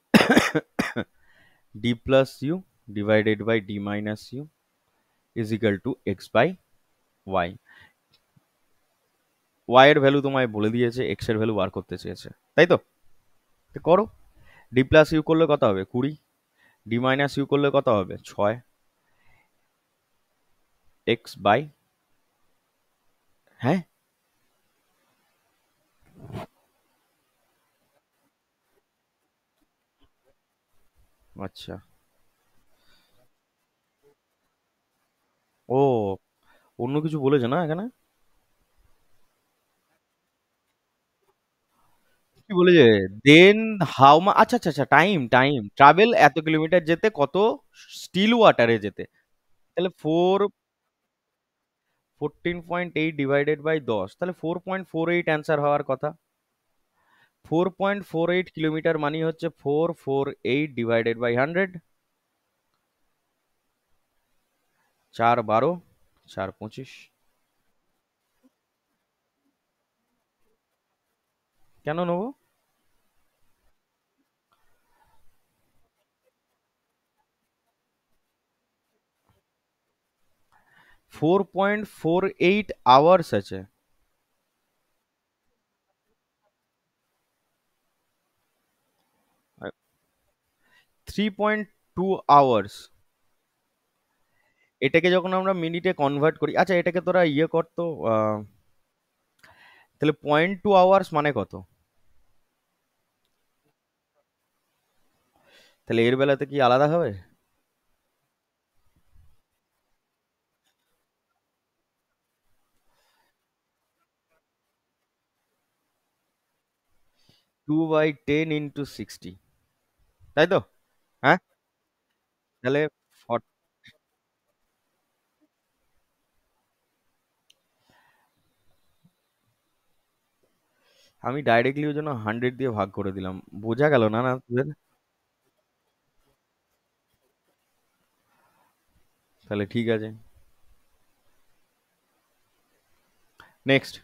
d plus you divided by D minus u is equal to x by y. Y এর ভ্যালু তোমায় বলে দিয়েছে, এক্স এর ভ্যালু বার করতে চেয়েছে, তাই তো? তো করো। ডি প্লাস ইউ করলে কত হবে, 20। ডি মাইনাস ইউ করলে কত হবে, 6। এক্স বাই, হ্যাঁ, আচ্ছা। ও, অন্য কিছু বলেছে না এখানে? কি বলেছে? দেন হাউ মা, আচ্ছা আচ্ছা আচ্ছা, টাইম টাইম ট্রাভেল এত কিলোমিটার যেতে কত স্টিল ওয়াটারে যেতে। তাহলে 14.8 ডিভাইডেড বাই 10, তাহলে 4.48 অ্যান্সার হওয়ার কথা। 4.48 কিলোমিটার মানে হচ্ছে 448 ডিভাইডেড বাই 100। 4 12, 4 25। কেন নেবো? 4.48 আওয়ার্স আছে। 3.2 আওয়ার্স। এটাকে যখন আমরা মিনিটে কনভার্ট করি, আচ্ছা এটাকে তোরা ইয়ে করতো, তাহলে 0.2 আওয়ার্স মানে কত? তাহলে এর বেলাতে কি আলাদা হবে? 2/10 × 60, তাই তো? হ্যাঁ, তাহলে ফর- আমি ডাইরেক্টলি ওই জন্য 100 দিয়ে ভাগ করে দিলাম। বোঝা গেল না না তোদের? তাহলে ঠিক আছে। নেক্সট।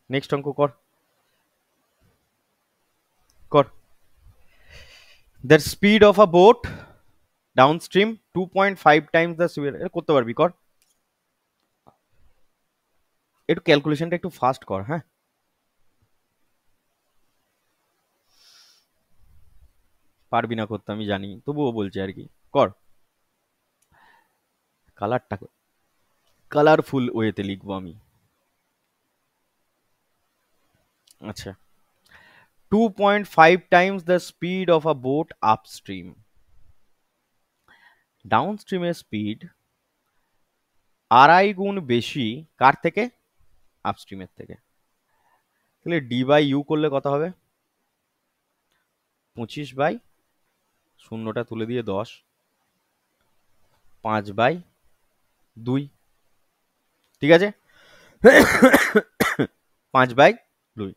নেক্সট অঙ্ক কর কর। The speed of a boat down stream 2.5 times the speed, করতে পারবি, কর। একটু ক্যালকুলেশনটা একটু ফাস্ট কর, হ্যাঁ। পারবি না করতে আমি জানি, তবুও বলছি আর কি, কর। কালারটা কালারফুল ওয়েতে লিখবো আমি। আচ্ছা, 2.5 times the speed of a boat upstream. Down স্ট্রিমের স্পিড আড়াই গুণ বেশি কার থেকে? আপস্ট্রিমের থেকে। তাহলে ডি বাই ইউ করলে কত হবে? 25 বাই শূন্যটা তুলে দিয়ে 10, 5/2, ঠিক আছে। 5/2।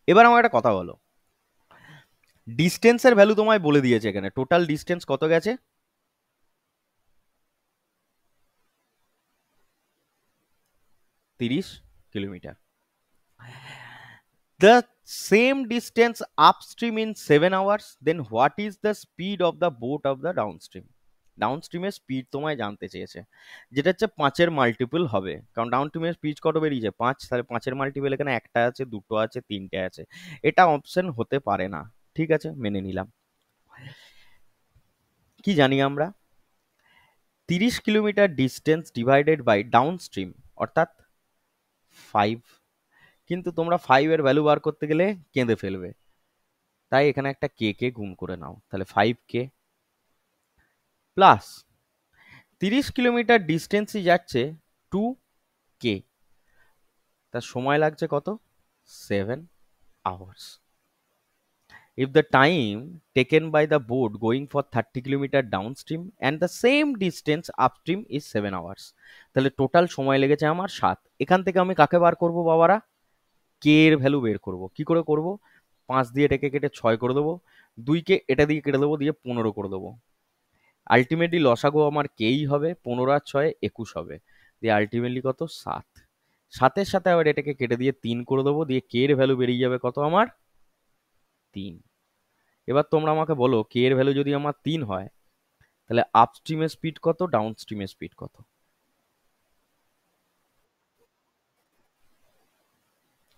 এবার আমার একটা কথা বলো, ডিস্টেন্সের ভ্যালু তোমায় বলে দিয়েছে এখানে, টোটাল ডিস্টেন্স কত গেছে? 30 kilometre. The same distance upstream in 7 hours, then what is the speed of the boat of the downstream? ডাউনস্ট্রিমের স্পিড তোমায় জানতে চেয়েছে, যেটা হচ্ছে 5-এর মাল্টিপল হবে, কারণ ডাউনস্ট্রিমের স্পিড কত বেরিয়েছে? 5, তাহলে 5-এর মাল্টিপল এখানে একটা আছে, দুটো আছে, তিনটে আছে। এটা অপশন হতে পারে না, ঠিক আছে, মেনে নিলাম। কি জানি আমরা? 30 kilometre distance divided by downstream অর্থাৎ 5। কিন্তু তোমরা 5-এর ভ্যালু বার করতে গেলে কেঁদে ফেলবে, তাই এখানে একটা কে কে গুণ করে নাও, তাহলে 5K প্লাস 30 কিলোমিটার ডিস্টেন্সই যাচ্ছে 2K, তার সময় লাগছে কত? 7 hours. If the time taken by the boat going for 30 kilometre downstream and the same distance upstream is 7 hours, তাহলে টোটাল সময় লেগেছে আমার 7। এখান থেকে আমি কাকে বার করব বাবারা? কে এর ভ্যালু বের করব। কি করে করব? 5 দিয়ে এটাকে কেটে 6 করে দেবো, 2কে এটা দিয়ে কেটে দেবো, দিয়ে 15 করে দেবো। আলটিমেটলি লসাগু আমার কেই হবে, 15 আর 6 21 হবে, দিয়ে আলটিমেটলি কত? 7। 7-এর সাথে আবার এটাকে কেটে দিয়ে 3 করে দেবো, দিয়ে কে এর ভ্যালু বেরিয়ে যাবে কত আমার? 3। এবার তোমরা আমাকে বলো, কে এর ভ্যালু যদি আমার 3 হয়, তাহলে আপস্ট্রিমের স্পিড কত, ডাউন স্ট্রিমের স্পিড কত?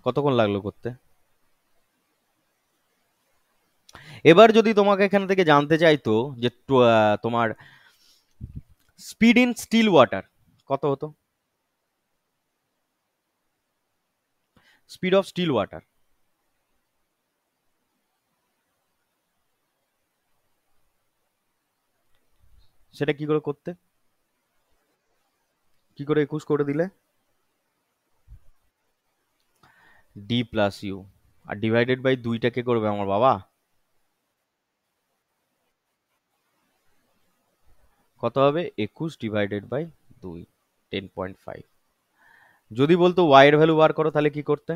কতক্ষণ লাগলো করতে? এবার যদি তোমাকে এখান থেকে জানতে চাইতো যে তোমার স্পিড ইন স্টিল ওয়াটার কত হতো? স্পিড অফ স্টিল ওয়াটার সেটা কি করে করতে? কি করে 21 করে দিলে? ডি প্লাস ইউ, আর ডিভাইডেড বাই 2টা কে করবে আমার বাবা? কত হবে? 21 ডিভাইডেড বাই 2, 10.5। যদি বলতো ওয়াই এর ভ্যালু বার করো, তাহলে কি করতে?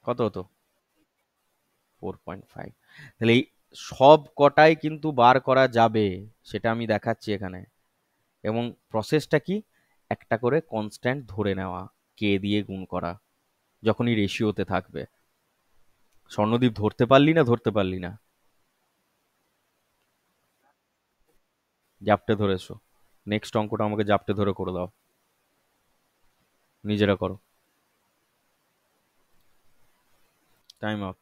কত হতো? 4.5। তাহলে এই সব কটাই কিন্তু বার করা যাবে, সেটা আমি দেখাচ্ছি এখানে। এবং প্রসেসটা কি? একটা করে কনস্ট্যান্ট ধরে নেওয়া, কে দিয়ে গুণ করা, যখনই রেশিওতে থাকবে। স্বর্ণদীপ ধরতে পারলি না? ধরতে পারলি না? জাপটে ধরেছো। নেক্সট অঙ্কটা আমাকে জাপটে ধরে করে দাও, নিজেরা করো। Time up.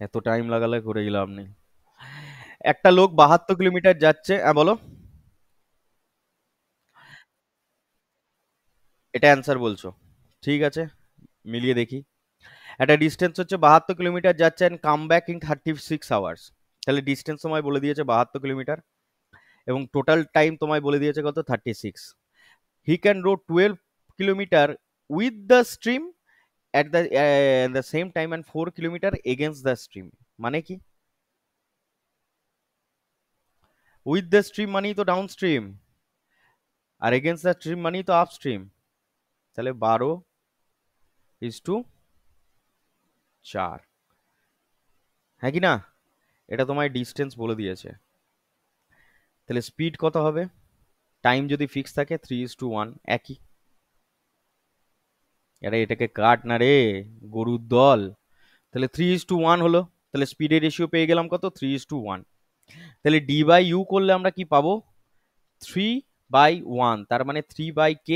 এত টাইম লাগালে করে গেলাম নেই। একটা লোক 72 কিলোমিটার যাচ্ছে, বলো। এটা অ্যান্সার বলছো, ঠিক আছে, মিলিয়ে দেখি। একটা ডিস্টেন্স হচ্ছে 72 কিলোমিটার যাচ্ছে and come back in 36 hours. তাহলে ডিস্টেন্স তোমায় বলে দিয়েছে 72 কিলোমিটার, এবং টোটাল টাইম তোমায় বলে দিয়েছে কত? 36। He can row 12 kilometre with the stream at the same time and 4 kilometre against the stream. মানে কি? উইথ দ্য স্ট্রিম মানেই তো ডাউন স্ট্রিম, আর এগেনস্ট দ্য স্ট্রিম মানেই তো আপ স্ট্রিম। তাহলে 12:4, হ্যাঁ কি না? এটা তোমায় ডিস্টেন্স বলে দিয়েছে। তাহলে স্পিড কত হবে? টাইম যদি ফিক্স থাকে 3:1 একই। আরে এটাকে কাট না রে, গরুর দল। তাহলে 3:1 হলো। তাহলে স্পিডের রেশিও পেয়ে গেলাম কত, 3:1। তাহলে ডি বাই ইউ করলে আমরা কি পাবো, 3/1, তার মানে 3/k,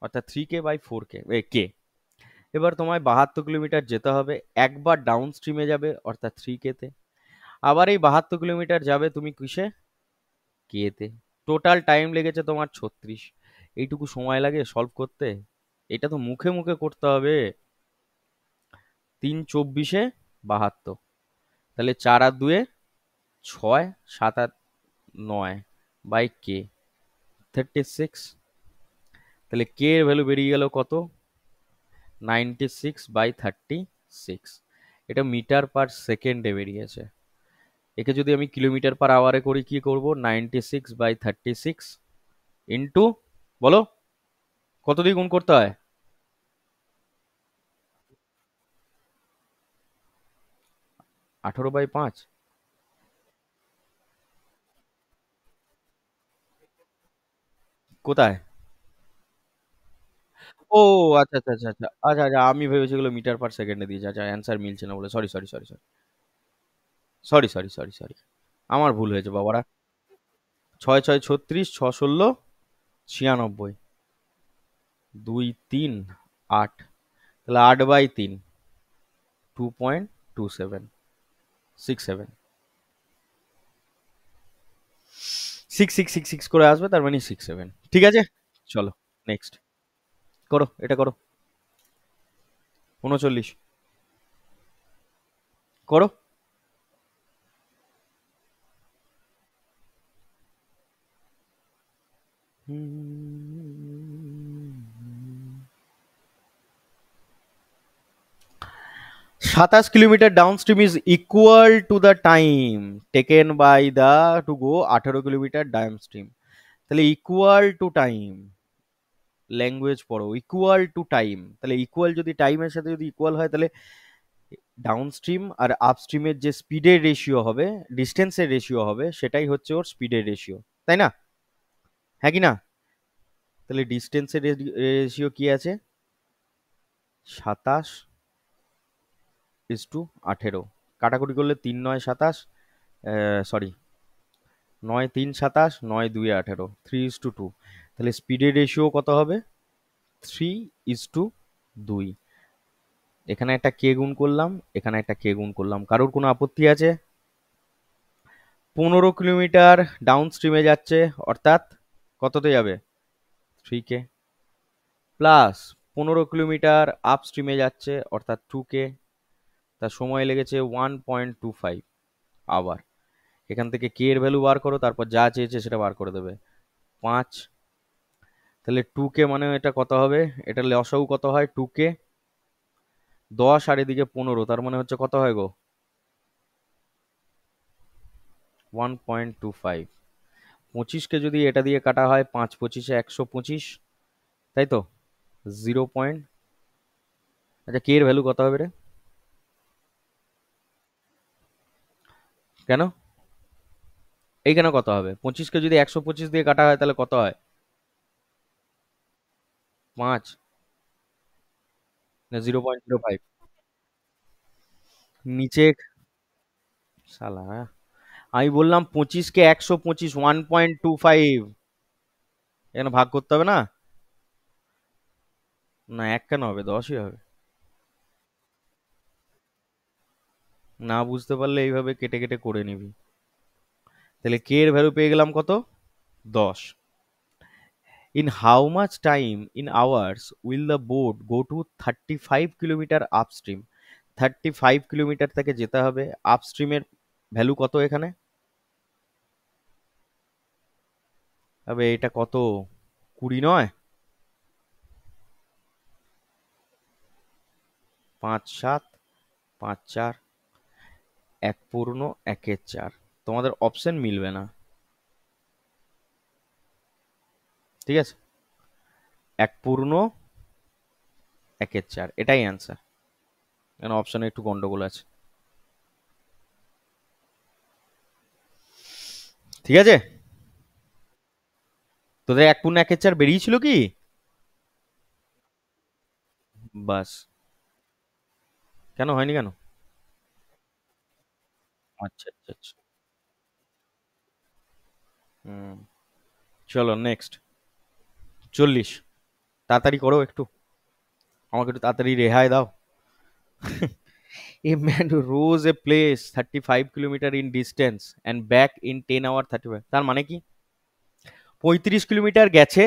অর্থাৎ 3k/4k কে। এবার তোমায় 72 কিলোমিটার যেতে হবে, একবার ডাউন স্ট্রিমে যাবে অর্থাৎ 3k তে, আবার এই 72 কিলোমিটার যাবে তুমি কিসে, কে তে। টোটাল টাইম লেগেছে তোমার 36। এইটুকু সময় লাগে সলভ করতে? এটা তো মুখে মুখে করতে হবে। 3 × 24 = 72, তাহলে 4 আর 2 6, 7 আর 9 বাই কে, 36। তাহলে কে এর ভ্যালু বেরিয়ে গেল কত, 96/36। এটা মিটার পার সেকেন্ডে বেরিয়েছে। একে যদি আমি কিলোমিটার পার আওয়ারে করি, কি করব, 96/36 ইন্টু, বলো কত দিয়ে গুণ করতে হয়, 18/5। কোথায়? ও আচ্ছা আচ্ছা আচ্ছা আচ্ছা আচ্ছা আচ্ছা, আমি ভেবেছি এগুলো মিটার পার সেকেন্ডে দিয়েছে, আচ্ছা অ্যান্সার মিলছে না বলে, sorry sorry sorry sorry sorry sorry sorry sorry, আমার ভুল হয়েছে বাবারা। 6 × 6 = 36, 6 × 16 = 96, 2 3 8, তাহলে 8/3, 2.2767, 6666 করে আসবে, তার মানে 67। ঠিক আছে, চলো নেক্সট করো, এটা করো, 39 করো। সাতাশ kilometre downstream is equal to the time taken by the to go 18 kilometre downstream. তাহলে ইকুয়াল টু টাইম, ল্যাঙ্গুয়েজ পড়ো, ইকুয়াল টু টাইম, তাহলে ইকুয়াল যদি টাইমের সাথে যদি ইকুয়াল হয়, তাহলে ডাউনস্ট্রিম আর আপস্ট্রিমের যে স্পিডের রেশিও হবে, ডিস্টেন্সের রেশিও হবে, সেটাই হচ্ছে ওর স্পিডের রেশিও, তাই না? হ্যাঁ কি না? তাহলে ডিস্টেন্সের রেশিও কি আছে, 27:18, কাটাকুটি করলে 3 9 27, সরি 9 3 27, 9 2 18, 3:2। তাহলে স্পিডের রেশিও কত হবে, 3:2। এখানে একটা কে গুণ করলাম, এখানে একটা কে গুণ করলাম, কারোর কোনো আপত্তি আছে? 15 কিলোমিটার ডাউন স্ট্রিমে যাচ্ছে, অর্থাৎ কততে যাবে, 3k, প্লাস 15 কিলোমিটার আপ স্ট্রিমে যাচ্ছে অর্থাৎ 2k, তার সময় লেগেছে 1.25 আবার। এখান থেকে কে এর ভ্যালু বার করো, তারপর যা চেয়েছে সেটা বার করে দেবে, 5। তাহলে 2k মানে এটা কত হবে, এটা লসাগু কত হয়, 2k 10 আর এদিকে 15, তার মানে হচ্ছে কত হয় গো, 1.25। 25কে যদি এটা দিয়ে কাটা হয়, 5 × 25 = 125, তাই তো, 0. আচ্ছা কে এর ভ্যালু কত হবে রে, কেন এইখানে কত হবে, 25কে যদি 125 দিয়ে কাটা হয় তাহলে কত হয়, 5 না 0.05, নিচে, শালা, আমি বললাম 25কে 125, 1.25, এখানে ভাগ করতে হবে না, না এক কেন হবে, 10ই হবে। না বুঝতে পারলে এইভাবে কেটে কেটে করে নিবি। তাহলে কে এর ভ্যালু পেয়ে গেলাম কত, 10। In how much time in hours will the boat go to 35 kilometre upstream, 35 kilometre থেকে যেতে হবে, আপস্ট্রিমের ভ্যালু কত এখানে, তবে এটা কত, 20 নয়, 5 7 5 4, 1 পূর্ণ 1/4, তোমাদের অপশন মিলবে না, ঠিক আছে, 1 পূর্ণ 1/4, এটাই অ্যান্সার। এখানে অপশনে একটু গন্ডগোল আছে, ঠিক আছে। তোদের 1/1 বেরিয়েছিল কি? বাস। কেন হয়নি কেন? আচ্ছা আচ্ছা আচ্ছা। হুম। চলো নেক্সট। 40। তাড়াতাড়ি করো একটু, আমাকে একটু তাড়াতাড়ি রেহাই দাও। A man who rose a place 35 kilometre in distance and back in 10 hour 35, তার মানে কি? 35 কিলোমিটার গেছে,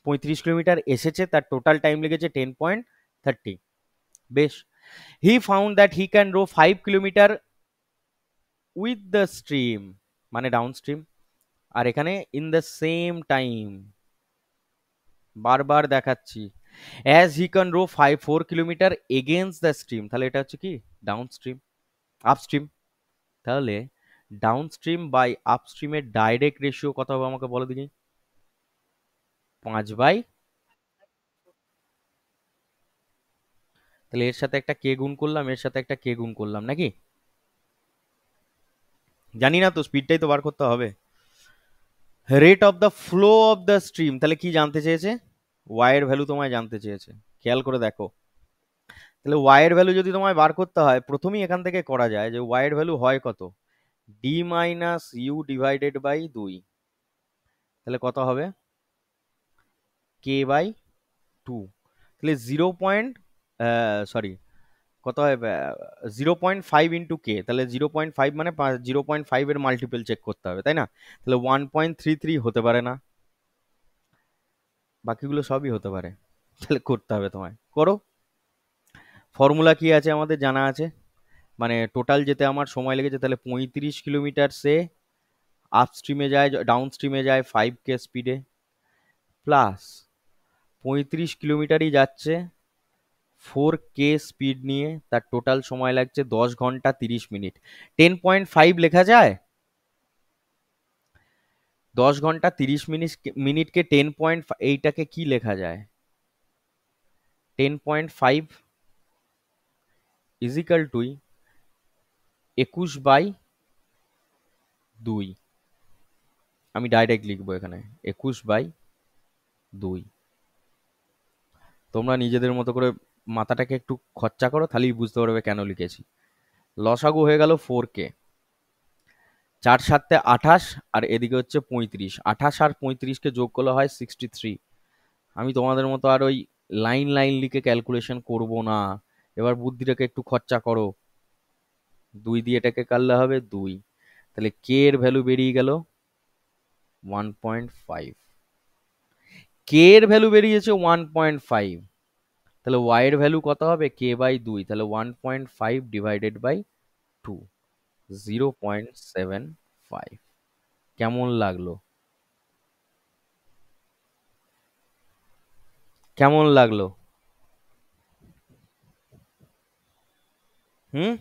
35 কিলোমিটার এসেছে, তার টোটাল টাইম লেগেছে 10.30। বেশ। He found that he can row 5 kilometre with the stream, মানে ডাউন স্ট্রিম, আর এখানে ইন দ্য সেম টাইম, বারবার দেখাচ্ছি, as he can row 4 kilometre against the stream, তাহলে এটা হচ্ছে কি? Down stream, upstream. তাহলে ডাউন স্ট্রিম বাই আপস্ট্রিমের ডাইরেক্ট রেশিও কত হবে আমাকে বলো দেখি। 5/, তাহলে এর সাথে একটা কে গুণ করলাম, এর সাথে একটা কে গুণ করলাম নাকি? জানি না তো, স্পিডটাই তো বার করতে হবে। Rate of the flow of the stream, তাহলে কি জানতে চেয়েছে? ওয়াই এর ভ্যালু তোমায় জানতে চেয়েছে, খেয়াল করে দেখো। তাহলে ওয়াই এর ভ্যালু যদি তোমায় বার করতে হয়, প্রথমেই এখান থেকে করা যায় যে ওয়াই এর ভ্যালু হয় কত, d minus u divided by 2। তাহলে কত হবে? K by 2। তাহলে 0. কত হয়? 0.5 ইন্টু কে, তাহলে 0.5 মানে 0.5 এর মাল্টিপল চেক করতে হবে, তাই না? তাহলে 1.33 হতে পারে না, বাকিগুলো সবই হতে পারে। তাহলে করতে হবে তোমায়, করো। ফর্মুলা কি আছে আমাদের জানা আছে, মানে টোটাল যেতে আমার সময় লেগেছে, তাহলে 35 কিলোমিটার সে আপ স্ট্রিমে যায়, ডাউন স্ট্রিমে যায় 5K স্পিডে, প্লাস 35 কিলোমিটারই যাচ্ছে 4K স্পিড নিয়ে, তার টোটাল সময় লাগছে 10 ঘন্টা 30 মিনিট। 10.5 লেখা যায়? 10 ঘন্টা 30 মিনিটকে 10. এইটাকে কি লেখা যায়? 10.5 ইজিক্যাল টু 21/2। আমি ডাইরেক্ট লিখবো এখানে 21/2। তোমরা নিজেদের মতো করে মাথাটাকে একটু খরচা করো, তাহলেই বুঝতে পারবে কেন লিখেছি। লসাগু হয়ে গেল 4K, 4 × 7 = 28, আর এদিকে হচ্ছে 35, 28 আর 35কে যোগ করলে হয় 63। আমি তোমাদের মতো আর ওই লাইন লাইন লিখে ক্যালকুলেশন করব না, এবার বুদ্ধিটাকে একটু খরচা করো। 2 দিয়ে এটাকে কাটলে হবে 2, তাহলে কে এর ভ্যালু বেরিয়ে গেল 1.5। কে এর ভ্যালু বেরিয়েছে 1.5, তাহলে ওয়াই এর ভ্যালু কত হবে? কে/2, তাহলে 1.5 ডিভাইডেড বাই 2, 0.75। কেমন লাগলো? কেমন লাগলো? হুম।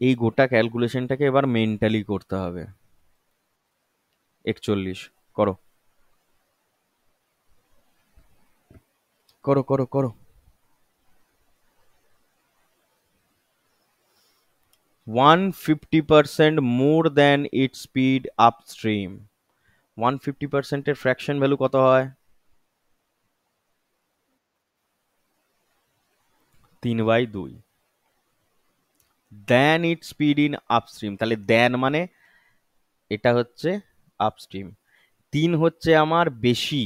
এই গোটা ক্যালকুলেশনটাকে এবার মেন্টালি করতে হবে। 41, করো করো করো করো। 150% more than its speed upstream. 150%-এর ফ্র্যাকশন ভ্যালু কত হয়? 3/2। Then it speed in upstream, তাহলে দেন মানে এটা হচ্ছে আপস্ট্রিম, 3 হচ্ছে আমার বেশি,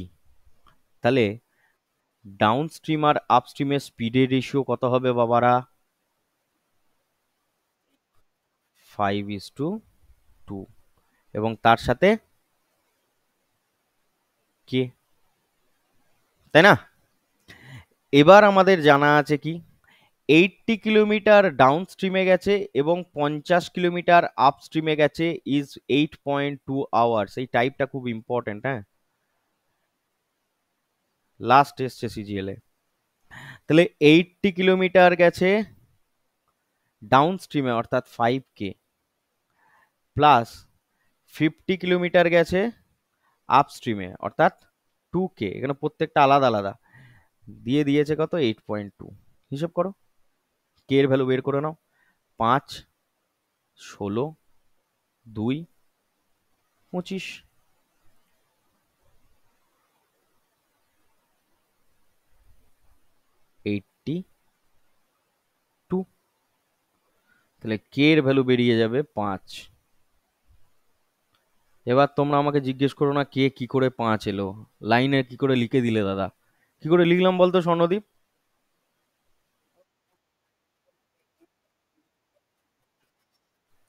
তাহলে ডাউন স্ট্রিম আর আপস্ট্রিমের স্পিডের রেশিও কত হবে বাবারা? 5:2, এবং তার সাথে কে, তাই না? এবার আমাদের জানা আছে কি, 80 কিলোমিটার ডাউন স্ট্রিমে গেছে এবং 50 কিলোমিটার আপ স্ট্রিমে গেছে, ইজ 8.2 আওয়ার্স। এই টাইপটা খুব ইম্পর্টেন্ট, হ্যাঁ, লাস্ট এসছে সিজিএল এ। তাহলে 80 কিলোমিটার গেছে ডাউন স্ট্রিমে অর্থাৎ 5K, প্লাস 50 কিলোমিটার গেছে আপ স্ট্রিমে অর্থাৎ 2K, এখানে প্রত্যেকটা আলাদা আলাদা দিয়ে দিয়েছে কত? 8.2। হিসেব করো, কে এর ভ্যালু বের করে নাও। 5, 16, 2, 25। 82। তাহলে কে এর ভ্যালু বেরিয়ে যাবে 5। এবার তোমরা আমাকে জিজ্ঞেস করো না কে কি করে 5 এলো, লাইনে কি করে লিখে দিলে দাদা? কি করে লিখলাম বলতো স্বর্ণদীপ?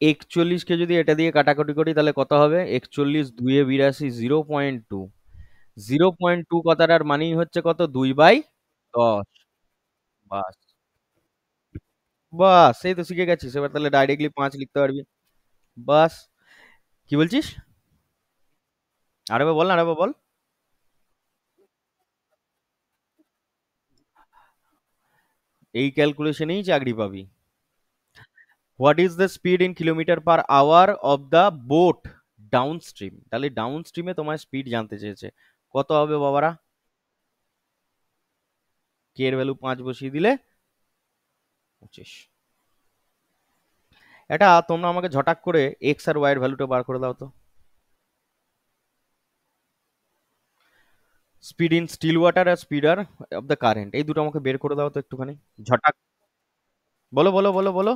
41 কে যদি এটা দিয়ে কাটাকুটি করি তাহলে কত হবে? 41 2 এ 82, 0.2। 0.2 কথাটার মানেই হচ্ছে কত? 2/10। বাস, বাস, এই তো শিখে গেছিস, এবার তাহলে ডাইরেক্টলি 5 লিখতে পারবি। বাস। কি বলছিস? আরেকবার বল না, আরেকবার বল। এই ক্যালকুলেশনেই চাকরি পাবি। What is the speed in kilometre per hour of the boat down stream? তাহলে ডাউন স্ট্রিমে তোমার স্পিড জানতে চেয়েছে। কত হবে বাবারা? কে এর ভ্যালু 5 বসিয়ে দিলে 25। এটা তোমরা আমাকে ঝটাক করে এক্স আর ওয়াই এর ভ্যালুটা বার করে দাও তো। স্পিড ইন স্টিল ওয়াটার আর স্পিড আর অফ দ্য কারেন্ট, এই দুটো আমাকে বের করে দাও তো একটুখানি ঝটাক। বলো বলো বলো বলো।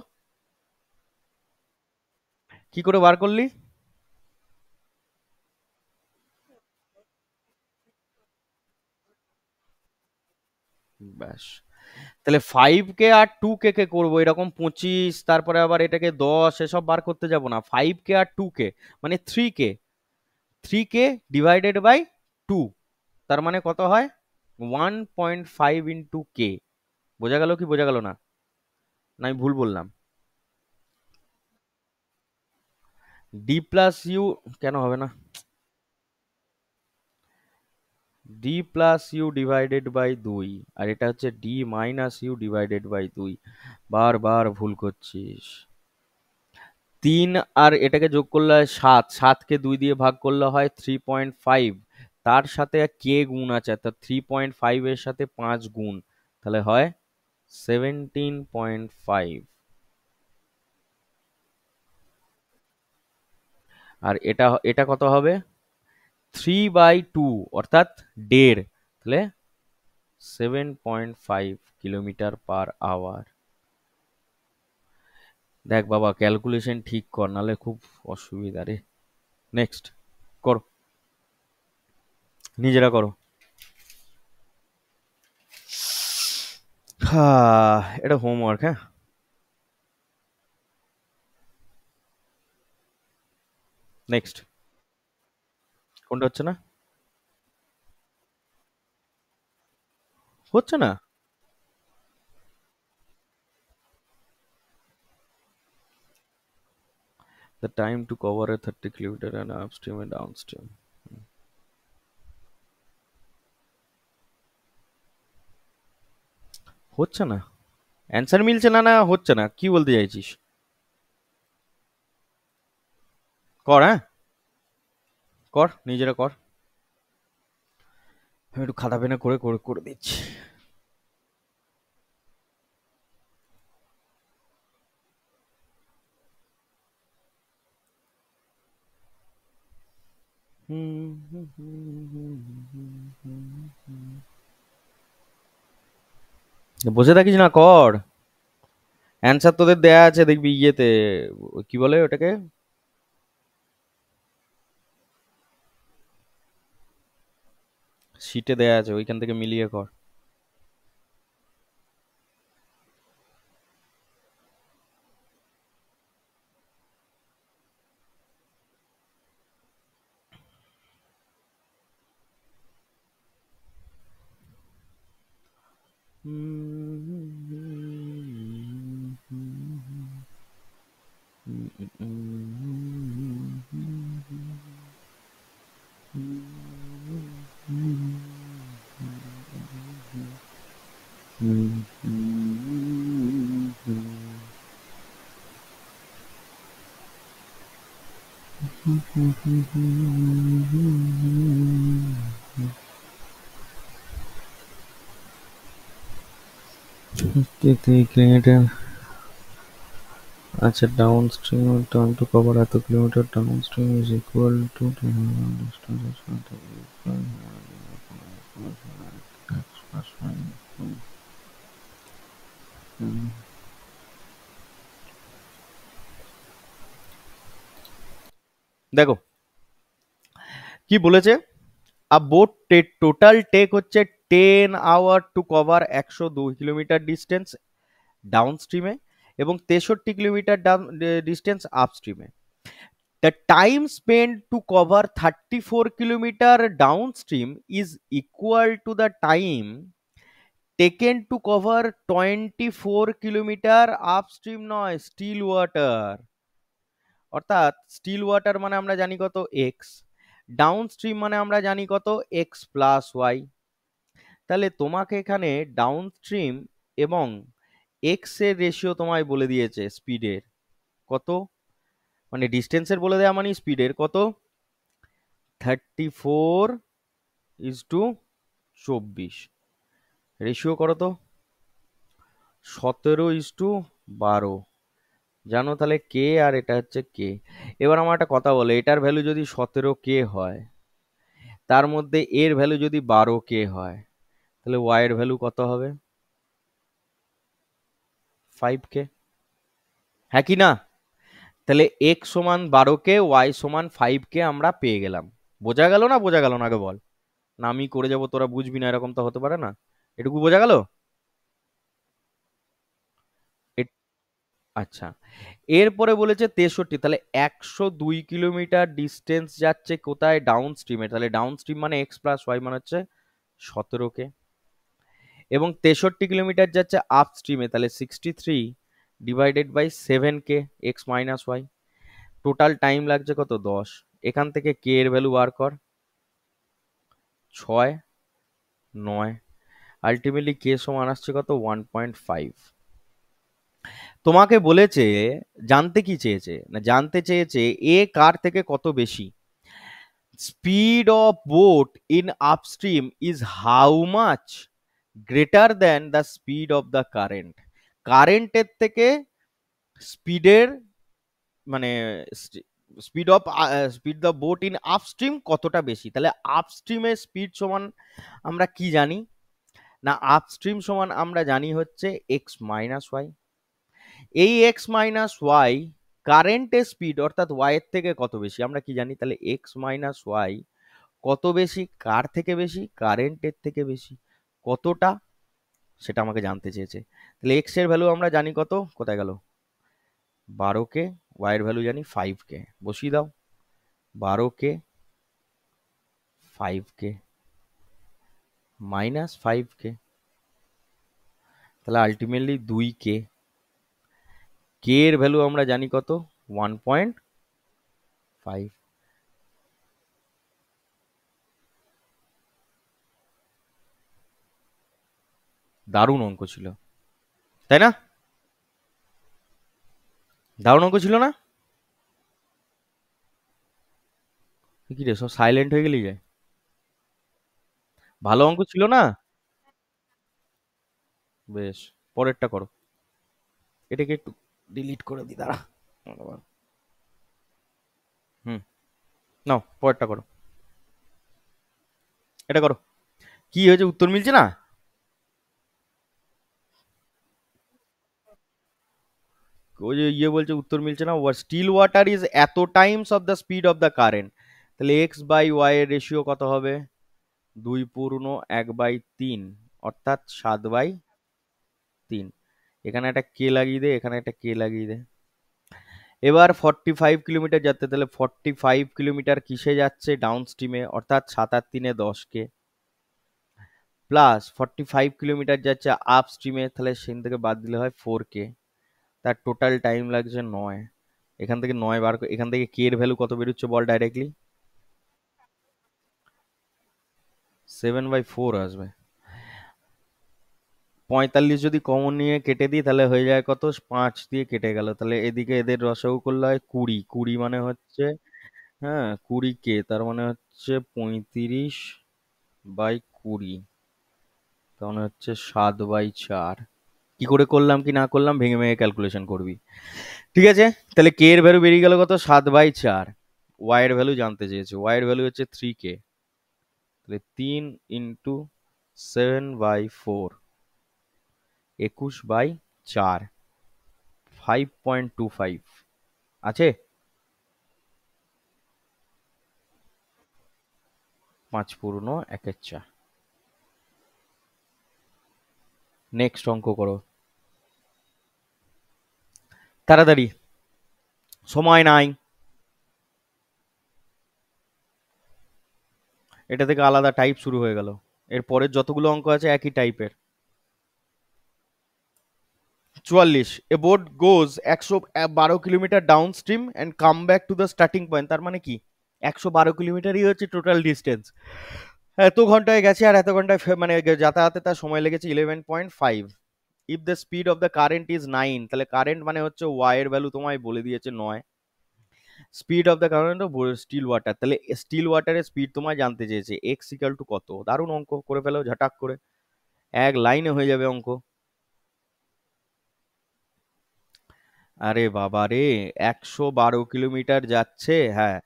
কি করে বার করলি? ব্যাস। তাহলে 5 কে আর 2 কে কে করবো এরকম 25, তারপরে আবার এটাকে 10, এসব বার করতে যাব না। 5 কে আর 2 কে, মানে 3 কে, 3 কে ডিভাইডেড বাই 2, তার মানে কত হয়? 1.5 ইন্টু কে। বোঝা গেল কি বোঝা গেল না? না আমি ভুল বললাম? ডি প্লাস ইউ, কেন হবে না? D plus you divided by 2, আর এটা হচ্ছে d minus u divided by 2। বারবার ভুল করছিস। 3 আর এটাকে যোগ করলে হয় 7, 7কে 2 দিয়ে ভাগ করলে হয় 3.5, তার সাথে কে গুণ আছে, তো 3.5 এর সাথে 5 গুণ, তাহলে হয় 17.5। আর এটা এটা কত হবে? 3/2, অর্থাৎ 1.5, তাহলে 7.5 কিলোমিটার পার আওয়ার। দেখ বাবা, ক্যালকুলেশন ঠিক কর, নাহলে খুব অসুবিধা রে। নেক্সট করো, নিজেরা করো। হ্যাঁ, এটা হোমওয়ার্ক, হ্যাঁ। নেক্সট। কোনটা হচ্ছে না? হচ্ছে না? The time to cover a 30 kilometer and upstream and downstream. হচ্ছে না? অ্যান্সার মিলছে না, না হচ্ছে না, কি বলতে চাইছিস? কর, হ্যাঁ, কর, নিজেরা কর। আমি একটু খাতা পেনে করে করে করে দিচ্ছি। বসে থাকিস না, কর। অ্যান্সার তোদের দেয়া আছে দেখবি ইয়েতে, কি বলে ওটাকে, শিটে দেয়া আছে, ওইখান থেকে মিলিয়ে কর। কিলোমিটার আচ্ছা, down stream time to cover এত kilometre down stream is equal to দেখো কি বলেছে, আ বোট টোটাল টেক হচ্ছে 10 hour to cover 102 kilometre distance down স্ট্রিমে এবং 63 কিলোমিটার ডিস্টেন্স আপ স্ট্রিমে। The time spend to cover 34 kilometre down stream is equal to the time taken to cover 24 kilometre up stream, নয় still water. অর্থাৎ still water মানে আমরা জানি কত x, down stream মানে আমরা জানি কত এক্স প্লাস ওয়াই। তাহলে তোমাকে এখানে ডাউন স্ট্রিম এবং এক্স এর রেশিও তোমায় বলে দিয়েছে স্পিডের কত, মানে ডিস্টেন্সের বলে দেওয়া মানে স্পিডের কত, 34:24। রেশিও করো তো, 17:12। জানো তাহলে কে, আর এটা হচ্ছে কে। এবার আমার একটা কথা বলে, এটার ভ্যালু যদি 17K হয়, তার মধ্যে এর ভ্যালু যদি 12K হয়, তাহলে ওয়াই এর ভ্যালু কত হবে? 5K, হ্যাঁ কি না? তাহলে এক্স সমান 12K, ওয়াই সমান 5K আমরা পেয়ে গেলাম। বোঝা গেল না বোঝা গেল না আগে বল, না আমি করে যাবো তোরা বুঝবি না, এরকম তো হতে পারে না। এটুকু বোঝা গেল? আচ্ছা, এরপরে বলেছে 63, তাহলে 102 কিলোমিটার ডিস্টেন্স যাচ্ছে কোথায়, ডাউন স্ট্রিমে। তাহলে ডাউন স্ট্রিম মানে এক্স প্লাস ওয়াই মানে হচ্ছে 17K, এবং 63 কিলোমিটার যাচ্ছে আপ স্ট্রিমে, তাহলে 63/7K x minus y. Total time লাগছে কত, 10। এখান থেকে কে এর ভ্যালু বার কর, 6, 9। আলটিমেটলি কে সমান আসছে কত, 1.5। তোমাকে বলেছে, জানতে কি চেয়েছে না, জানতে চেয়েছে এ কার থেকে কত বেশি। Speed of boat in upstream is how much greater than the speed of the current. কারেন্টের থেকে স্পিডের মানে speed the boat in upstream কতটা বেশি। তাহলে আপস্ট্রিমের স্পিড সমান আমরা কি জানি, না আপস্ট্রিম সমান আমরা জানি হচ্ছে এক্স মাইনাস ওয়াই। এই এক্স মাইনাস ওয়াই কারেন্টের স্পিড অর্থাৎ ওয়াই এর থেকে কত বেশি আমরা কি জানি, তাহলে এক্স মাইনাস ওয়াই কত বেশি, কার থেকে বেশি, কারেন্টের থেকে বেশি। কতটা সেটা আমাকে জানতে চেয়েছে। তাহলে এক্স এর ভ্যালু আমরা জানি কত, কোথায় গেল, 12K, ওয়াই এর ভ্যালু জানি 5K, বসিয়ে দাও। 12K, 5K মাইনাস 5K, তাহলে আলটিমেটলি 2K। কে এর ভ্যালু আমরা জানি কত, 1.5। দারুণ অঙ্ক ছিল, তাই না? দারুণ অঙ্ক ছিল না? কি রে সব সাইলেন্ট হয়ে গেলি যে, ভালো অঙ্ক ছিল না? বেশ, পরেরটা করো। এটাকে একটু ডিলিট করে দি, দাঁড়া। হুম, নাও পরেরটা করো, এটা করো। কি হয়েছে, উত্তর মিলছে না? ওই যে ইয়ে বলছে উত্তর মিলছে না, স্টিল ওয়াটার ইজ এত Times of the speed of the current. তাহলে এক্স বাই ওয়াই এর রেশিও কত হবে, 2 পূর্ণ 1/3, অর্থাৎ 7/3। এখানে একটা কে লাগিয়ে দে, এখানে একটা কে লাগিয়ে দে। এবার 45 কিলোমিটার যাচ্ছে, তাহলে 45 কিলোমিটার কিসে যাচ্ছে, ডাউন স্ট্রিমে, অর্থাৎ 7 আর 3 10K, প্লাস 45 কিলোমিটার যাচ্ছে আপ স্ট্রিমে, তাহলে সেখান থেকে বাদ দিলে হয় 4K। তার টোটাল টাইম লাগছে 9। এখান থেকে 9 এখান থেকে কে এর ভ্যালু কত বেরোচ্ছে বল ডাইরেক্টলি, 7/4 আসবে। 45 যদি কমন নিয়ে কেটে দিই তাহলে হয়ে যায় কত, 5 দিয়ে কেটে গেল। তাহলে এদিকে এদের রসাগু করলে হয় 20, 20 মানে হচ্ছে, হ্যাঁ 20K, তার মানে হচ্ছে 35/20, তার মানে হচ্ছে 7/4। কি করে করলাম কি না করলাম ভেঙে ভেঙে ক্যালকুলেশন করবি, ঠিক আছে? তাহলে কে এর ভ্যালু বেরিয়ে গেল কত, 7/4। ওয়াই এর ভ্যালু জানতে চেয়েছে, ওয়াই এর ভ্যালু হচ্ছে 3K। তাহলে 3 ইন্টু 7/4, 21/3। 4, 5.25 আছে। 5 পূর্ণ 1/4। নেক্সট অঙ্ক করো তাড়াতাড়ি, সময় নাই। এটা থেকে আলাদা টাইপ শুরু হয়ে গেল। এর পরের যতগুলো অঙ্ক আছে একই টাইপের। 44, a boat goes 112 kilometre down stream and come back to the starting point. তার মানে কি 112 কিলোমিটারই হচ্ছে টোটাল ডিস্টেন্স। এত ঘন্টায় গেছে আর এত ঘন্টায় মানে যাতায়াতে তার সময় লেগেছে 11.5। If the speed of the current is 9, তাহলে কারেন্ট মানে হচ্ছে ওয়াই এর ভ্যালু তোমায় বলে দিয়েছে 9। Speed of the current of still water, তাহলে স্টিল ওয়াটারের স্পিড তোমায় জানতে চেয়েছে, এক্স ইকাল টু কত। দারুণ অঙ্ক করে ফেলো ঝটাক করে, এক লাইনে হয়ে যাবে অঙ্ক। আরে বাবা রে, 112 কিলোমিটার যাচ্ছে, হ্যাঁ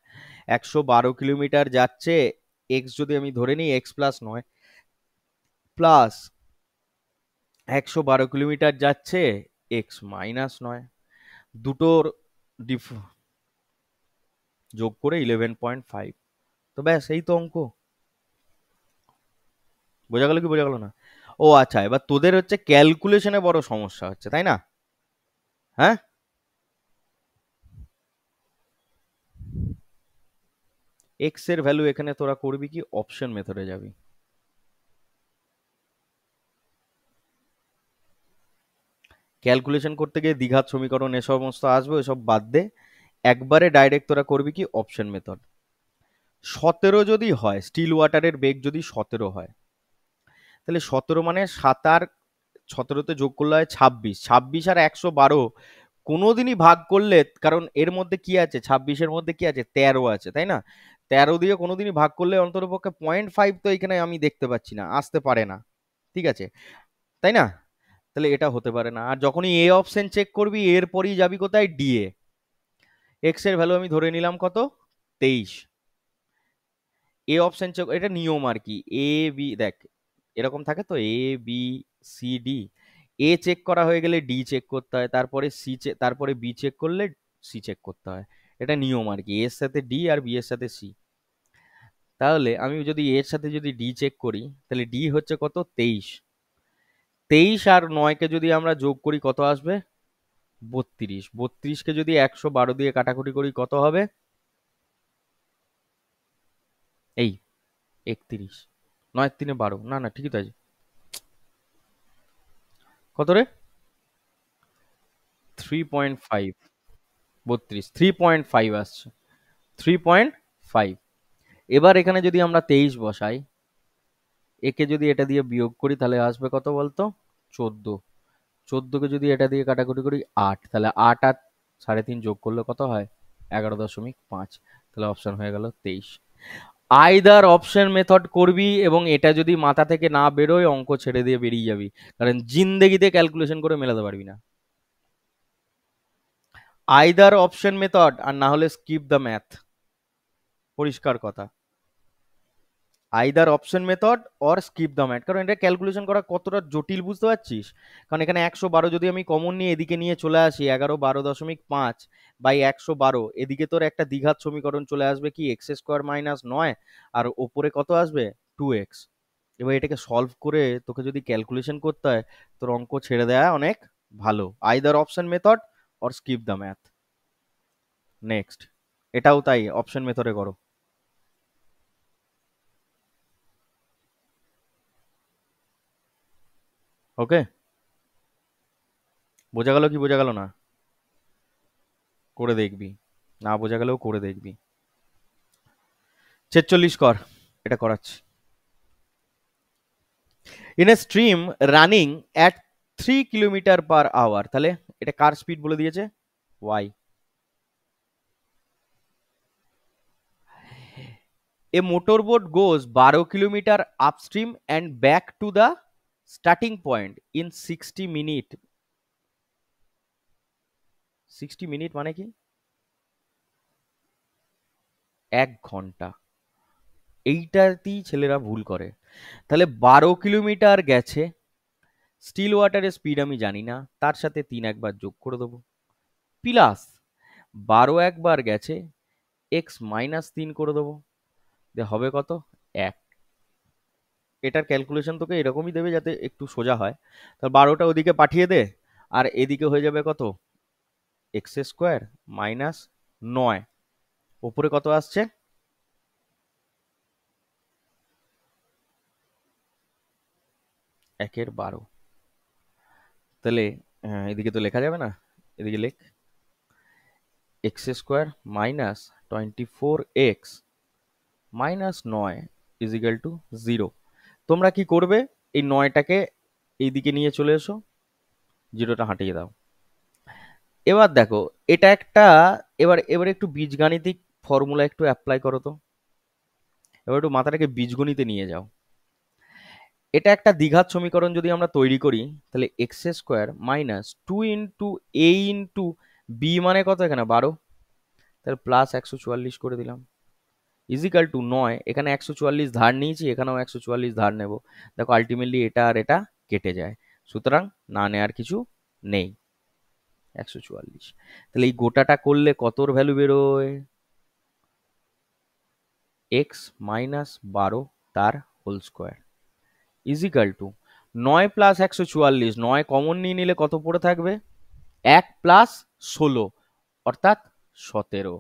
112 কিলোমিটার যাচ্ছে। এক্স যদি আমি ধরে নিই এক্স প্লাস 9, প্লাস 112 কিলোমিটার যাচ্ছে এক্স মাইনাস 9, দুটোর যোগ করে 11.5। তো ব্যাস এই তো অঙ্ক। বোঝা গেল কি বোঝা গেল না? ও আচ্ছা, এবার তোদের হচ্ছে ক্যালকুলেশনে বড় সমস্যা হচ্ছে তাই না? হ্যাঁ, এক্স এর ভ্যালু এখানে তোরা করবি কি, অপশন মেথডে যাবি। ক্যালকুলেশন করতে গিয়ে দ্বিঘাত সমীকরণ এ সমস্ত আসবে, এসব বাদ দে। একবারে ডাইরেক্ট তোরা করবি কি, অপশন মেথড। 17 যদি হয়, স্টিল ওয়াটারের বেগ যদি 17 হয়, তাহলে 17 মানে 7 আর 17তে যোগ করলে হয় 26, 26 আর 112 কোনোদিনই ভাগ করলে, কারণ এর মধ্যে কি আছে, 26-এর মধ্যে কি আছে, 13 আছে তাই না? 13 দিয়ে কোনোদিনই ভাগ করলে অন্ততপক্ষে 0.5 তো এখানে আমি দেখতে পাচ্ছি না, আসতে পারে না। ঠিক আছে, তাই না? তাহলে এটা হতে পারে না। আর যখনই এ অপশন চেক করবি এরপরই যাবি কোথায়, ডি এ। এক্স এর ভ্যালু আমি ধরে নিলাম কত, 23। এ অপশন চেক, এটা নিয়ম আর কি, এ বি দেখ এরকম থাকে তো, A B C D, A check করা হয়ে গেলে ডি চেক করতে হয়, তারপরে সি চেক, তারপরে বি চেক করলে সি চেক করতে হয়। এটা নিয়ম আর কি, এর সাথে ডি আর বি এর সাথে সি। তাহলে আমি যদি এর সাথে যদি ডি চেক করি, তাহলে ডি হচ্ছে কত, 23। 23 আর 9কে যদি আমরা যোগ করি কত আসবে, 32। 32কে যদি 112 দিয়ে কাটাকুটি করি কত হবে, এই 31। 9 3 12, না না ঠিকই তো আছে। কত রে, 3.5। 32, 3.5 আসছে, 3.5। এবার এখানে যদি আমরা 23 বসাই, একে যদি এটা দিয়ে বিয়োগ করি তাহলে আসবে কত বলতো, 14। 14কে যদি এটা দিয়ে কাটাকুটি করি 8, তাহলে 8 আর 3.5 যোগ করলে কত হয়, 11.5। তাহলে অপশন হয়ে গেল 23। আইদার অপশন মেথড করবি, এবং এটা যদি মাথা থেকে না বেরোয় অঙ্ক ছেড়ে দিয়ে বেরিয়ে যাবি, কারণ জিন্দেগিতে ক্যালকুলেশন করে মেলাতে পারবি না। আইদার অপশন মেথড, আর না হলে স্কিপ দ্য ম্যাথ, পরিষ্কার কথা। Either option method or skip the math, কারণ এটা ক্যালকুলেশন করা কতটা জটিল বুঝতে পারছিস। কারণ এখানে 112 যদি আমি কমন নিয়ে এদিকে নিয়ে চলে আসি, 11 12.5 বাই 112, এদিকে তোর একটা দ্বিঘাত সমীকরণ চলে আসবে কি, এক্স স্কোয়ার মাইনাস 9, আর ওপরে কত আসবে, 2x। এবার এটাকে সলভ করে তোকে যদি ক্যালকুলেশন করতে হয়, তোর অঙ্ক ছেড়ে দেওয়া অনেক ভালো। Either option method or skip the math. Next, এটাও তাই, অপশন মেথডে করো। ওকে, বোঝা গেল কি বোঝা গেল না? করে দেখবি, না বোঝা গেলেও করে দেখবি। 46 কর, এটা করাচ্ছি। In a stream running at 3 kilometre per hour, তাহলে এটা কার স্পিড বলে দিয়েছে, y. A motor boat goes 12 kilometre upstream and back to the starting point in 60 minute. 60 minute মানে কি, 1 ঘন্টা। এইটাতেই ছেলেরা ভুল করে। তাহলে 12 কিলোমিটার গেছে, স্টিল ওয়াটারের স্পিড আমি জানি না, তার সাথে 3 একবার যোগ করে দেবো, প্লাস 12 একবার গেছে, এক্স মাইনাস 3 করে দেবো, হবে কত? 1। এটার ক্যালকুলেশন তোকে এরকমই দেবে যাতে একটু সোজা হয়। তাহলে 12টা ওদিকে পাঠিয়ে দে, আর এদিকে হয়ে যাবে কত? X square minus 9। ওপরে কত আসছে? 1/12। তাহলে এদিকে তো লেখা যাবে না, এদিকে লেখ x square minus 24x minus 9 is equal to 0। তোমরা কি করবে? এই 9টাকে এইদিকে নিয়ে চলে এসো, 0টা হাঁটিয়ে দাও। এবার দেখো, এটা একটা, এবার এবার একটু বীজগাণিতিক ফর্মুলা একটু অ্যাপ্লাই করো তো। এবার একটু মাথাটাকে বীজগণিতে নিয়ে যাও। এটা একটা দ্বিঘাত সমীকরণ যদি আমরা তৈরি করি, তাহলে x square minus 2 into a into B মানে কত? এখানে 12, তাহলে প্লাস 144 করে দিলাম, ইজিক্যাল টু 9। এখানে 144 ধার নিয়েছি, এখানেও 144 ধার নেব। দেখো আলটিমেটলি এটা আর এটা কেটে যায়, সুতরাং না নেওয়ার কিছু নেই। 144, তাহলে এই গোটাটা করলে কতর ভ্যালু বেরোয়? এক্স মাইনাস 12 তার whole square is equal to 9 plus 144, 9 common নিয়ে নিলে কত পড়ে থাকবে? 1 প্লাস 16 অর্থাৎ 17।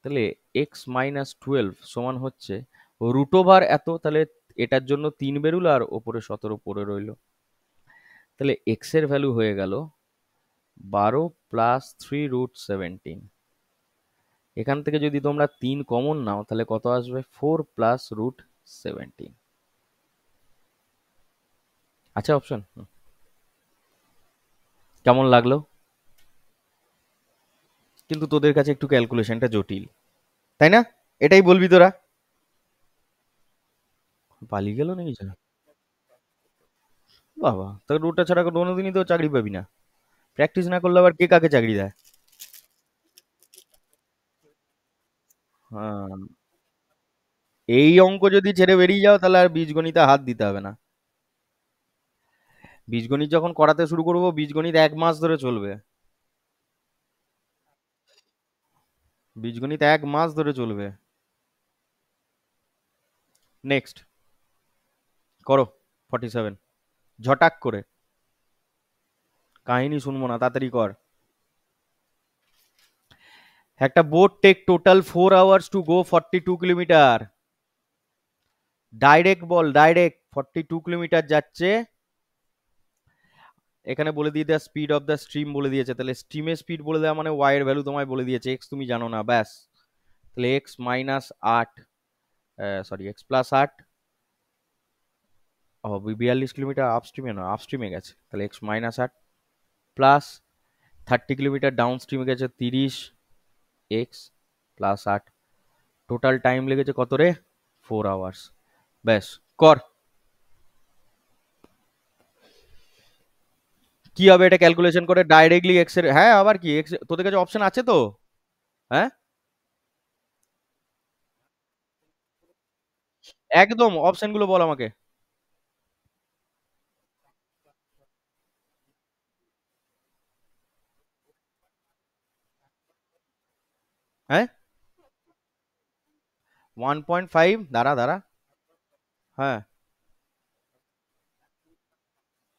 তাহলে এক্স মাইনাস 12 সমান হচ্ছে রুট ওভার এত, তাহলে এটার জন্য 3 বেরুলো আর ওপরে 17 পড়ে রইল। তাহলে এক্স এর ভ্যালু হয়ে গেল 12 প্লাস 3√17। এখান থেকে যদি তোমরা 3 কমন নাও তাহলে কত আসবে? 4 প্লাস √17। আচ্ছা অপশন কেমন লাগলো? কিন্তু তোদের কাছে একটু ক্যালকুলেশনটা জটিল, তাই না? এটাই বলবি তোরা? পালিয়ে গেল নাকি ছেলে? বাবা, তোর রুটটা ছাড়া কোনোদিনই তো চাকরি পাবি না। প্র্যাকটিস না করলে আবার কে কাকে চাকরি দেয়? হ্যাঁ, এই অঙ্ক যদি ছেড়ে বেরিয়ে যাও তাহলে আর বীজগণিতে হাত দিতে হবে না। বীজগণিত যখন করাতে শুরু করবো, বীজগণিত 1 মাস ধরে চলবে। বীজগণিত 1 মাস ধরে চলবে। নেক্সট করো 47, ঝটাক করে। কাহিনী শুনবো না, তাড়াতাড়ি কর। একটা boat take total 4 hours to go 42 kilometre. Direct ball, direct 42 kilometre যাচ্ছে। এখানে বলে দিয়ে দেয় স্পিড অফ দ্য স্ট্রিম বলে দিয়েছে, তাহলে স্ট্রিমের স্পিড বলে দেওয়া মানে ওয়াই এর ভ্যালু তোমায় বলে দিয়েছে, এক্স তুমি জানো না, ব্যাস। তাহলে X minus 8, sorry X plus 8, ও 42 কিলোমিটার আপস্ট্রিমে না, আপস্ট্রিমে গেছে, তাহলে X minus 8 plus 30 kilometre down স্ট্রিমে গেছে 30, এক্স প্লাস 8। টোটাল টাইম লেগেছে কত রে? 4 hours। ব্যাস, কর। কি হবে এটা ক্যালকুলেশন করে ডাইরেক্টলি এক্স এর? হ্যাঁ, আবার কি এক্স তোদের কাছে অপশন আছে তো? হ্যাঁ, একদম অপশন গুলো বল আমাকে। হ্যাঁ, 1.5, দাঁড়া দাঁড়া। হ্যাঁ,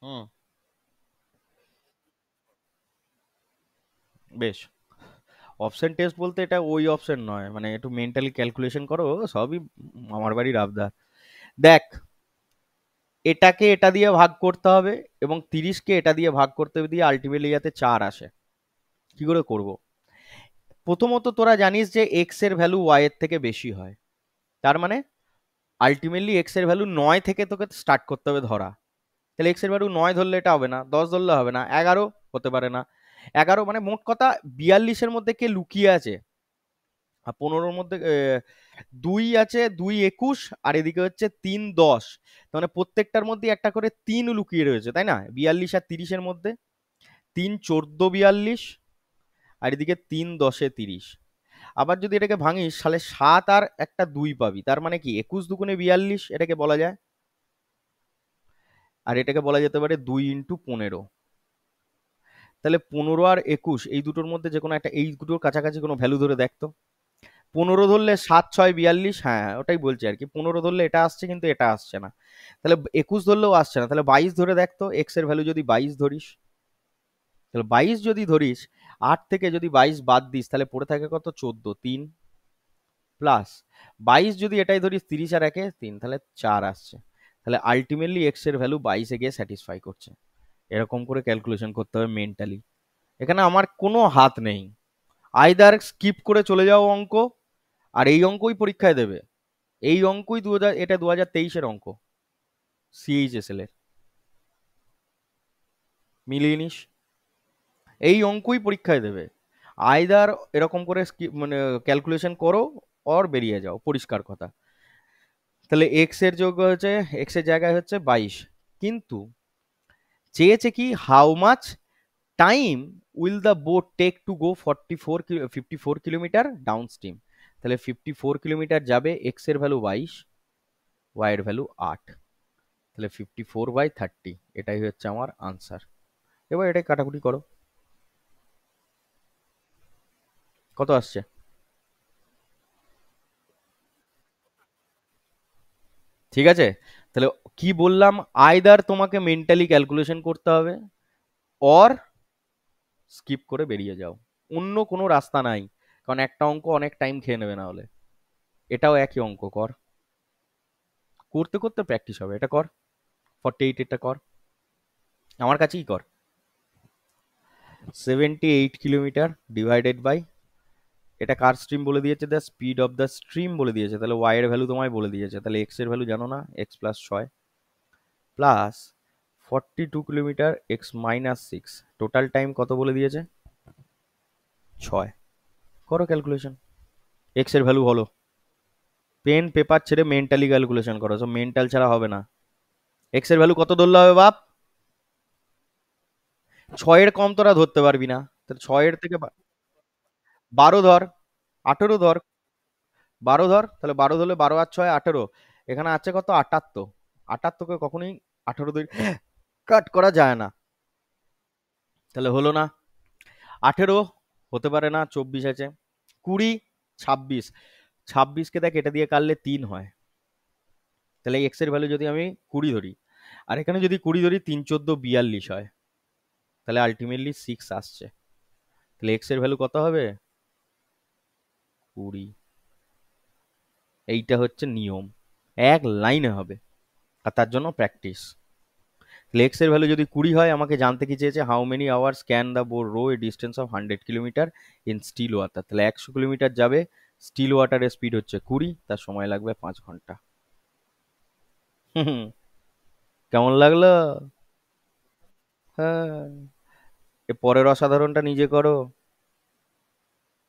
হুম, বেশ। অপশন টেস্ট বলতে এটা ওই অপশন নয়, মানে একটু মেন্টালি ক্যালকুলেশন করো, সবই আমার বাড়ির আবদার। দেখ, এটাকে এটা দিয়ে ভাগ করতে হবে এবং 30কে এটা দিয়ে ভাগ করতে হবে, দিয়ে আলটিমেটলি যাতে 4 আসে। কি করে করব? প্রথমত তোরা জানিস যে এক্স এর ভ্যালু ওয়াই এর থেকে বেশি হয়, তার মানে আলটিমেটলি এক্স এর ভ্যালু 9 থেকে তোকে স্টার্ট করতে হবে ধরা। তাহলে এক্স এর ভ্যালু 9 ধরলে এটা হবে না, 10 ধরলে হবে না, 11 হতে পারে না। 11 মানে মোট কথা 42-এর মধ্যে কে লুকিয়ে আছে? আর 15-র মধ্যে 2 আছে, 2 21, আর এদিকে হচ্ছে 3 10। তার মানে প্রত্যেকটার মধ্যে একটা করে 3 লুকিয়ে রয়েছে, তাই না? 42 আর 30-এর মধ্যে 3 14 42, আর এদিকে 3 10-এ 30। আবার যদি এটাকে ভাঙিস তাহলে 7 আর একটা 2 পাবি, তার মানে কি 21 দুগুণে 42 এটাকে বলা যায়। আর এটাকে বলা যেতে পারে 2 × 15। তাহলে 15 আর 21 এই দুটোর মধ্যে যে কোনো একটা, এই দুটোর কাছাকাছি কোনো ভ্যালু ধরে দেখতো। 15 ধরলে 7 6 42, হ্যাঁ ওটাই বলছি আর কি। 15 ধরলে এটা আসছে কিন্তু এটা আসছে না, তাহলে 21 ধরলেও আসছে না, তাহলে 22 ধরে দেখতো। এক্স এর ভ্যালু যদি 22 ধরিস, তাহলে 22 যদি ধরিস, 8 থেকে যদি 22 বাদ দিস তাহলে পড়ে থাকে কত, 14, 3 প্লাস 22 যদি এটাই ধরিস, 30 আর 1 3, তাহলে 4 আসছে। তাহলে আলটিমেটলি এক্স এর ভ্যালু 22 গিয়ে স্যাটিসফাই করছে। এরকম করে ক্যালকুলেশন করতে হবে মেন্টালি। এখানে আমার কোনো হাত নেই, আইদার স্কিপ করে চলে যাও অঙ্ক, আর এই অঙ্কই পরীক্ষায় দেবে। এই অঙ্কই 2000, এটা 2023-এর অঙ্ক, সিএইচএসএল এর, মিলিয়ে নিস। এই অঙ্কই পরীক্ষায় দেবে। আইদার এরকম করে মানে ক্যালকুলেশন করো, অর বেরিয়ে যাও, পরিষ্কার কথা। তাহলে এক্স এর যোগ্য হচ্ছে, এক্স এর জায়গায় হচ্ছে 22, কিন্তু চেয়েছে কি, how much time will the boat take to go 54 kilometre down stream. তাহলে 54 কিলোমিটার যাবে, এক্স এর ভ্যালু 22, ওয়াই এর ভ্যালু 8, তাহলে 54/30, এটাই হচ্ছে আমার আনসার। এবার এটাই কাটাকুটি করো, কত আসছে। ঠিক আছে, তাহলে কি বললাম, আইদার তোমাকে মেন্টালি ক্যালকুলেশন করতে হবে, অর স্কিপ করে বেরিয়ে যাও, অন্য কোনো রাস্তা নাই। কারণ একটা অঙ্ক অনেক টাইম খেয়ে নেবে না হলে। এটাও একই অঙ্ক কর, করতে করতে প্র্যাকটিস হবে। এটা কর, 48 এটা কর, আমার কাছেই কর। 78 কিলোমিটার ডিভাইডেড বাই, এটা কার স্ট্রিম বলে দিয়েছে, the speed of the stream বলে দিয়েছে, তাহলে ওয়াই এর ভ্যালু তোমায় বলে দিয়েছে, তাহলে এক্স এর ভ্যালু জানো না, x+6 plus 42 kilometre x-6, total time কত বলে দিয়েছে, 6। করো ক্যালকুলেশন, এক্স এর ভ্যালু হলো, পেন পেপার ছেড়ে মেন্টালি ক্যালকুলেশন করো, সব মেন্টাল ছাড়া হবে না। এক্স এর ভ্যালু কত ধরলে হবে বাপ, 6-এর কম তোরা ধরতে পারবি না, তাহলে 6-এর থেকে 12 ধর, 18 ধর, 12 ধর, তাহলে 12 ধরলে 12 আর 6 18, এখানে আছে কত, 78। 78কে কখনোই 18 দিয়ে কাট করা যায় না, তাহলে হলো না। 18 হতে পারে না, 24 আছে, 20, 26, 26কে দেখ এটা দিয়ে কাটলে 3 হয়, তাহলে এক্স এর ভ্যালু যদি আমি 20 ধরি, আর এখানে যদি 20 ধরি, 3 14 42 হয়, তাহলে আলটিমেটলি 6 আসছে। তাহলে এক্স এর ভ্যালু কত হবে, 20। এইটা হচ্ছে নিয়ম, এক লাইনে হবে, আর তার জন্য প্র্যাকটিস। তাহলে এক্স এর ভ্যালু যদি 20 হয়, আমাকে জানতে কি চেয়েছে, how many hours can the boat row a distance of 100 kilometre in still water. তাহলে 100 কিলোমিটার যাবে, স্টিল ওয়াটারের স্পিড হচ্ছে 20, তার সময় লাগবে 5 ঘন্টা। হুম, কেমন লাগলো? হ্যাঁ, এ পরের অসাধারণটা নিজে করো,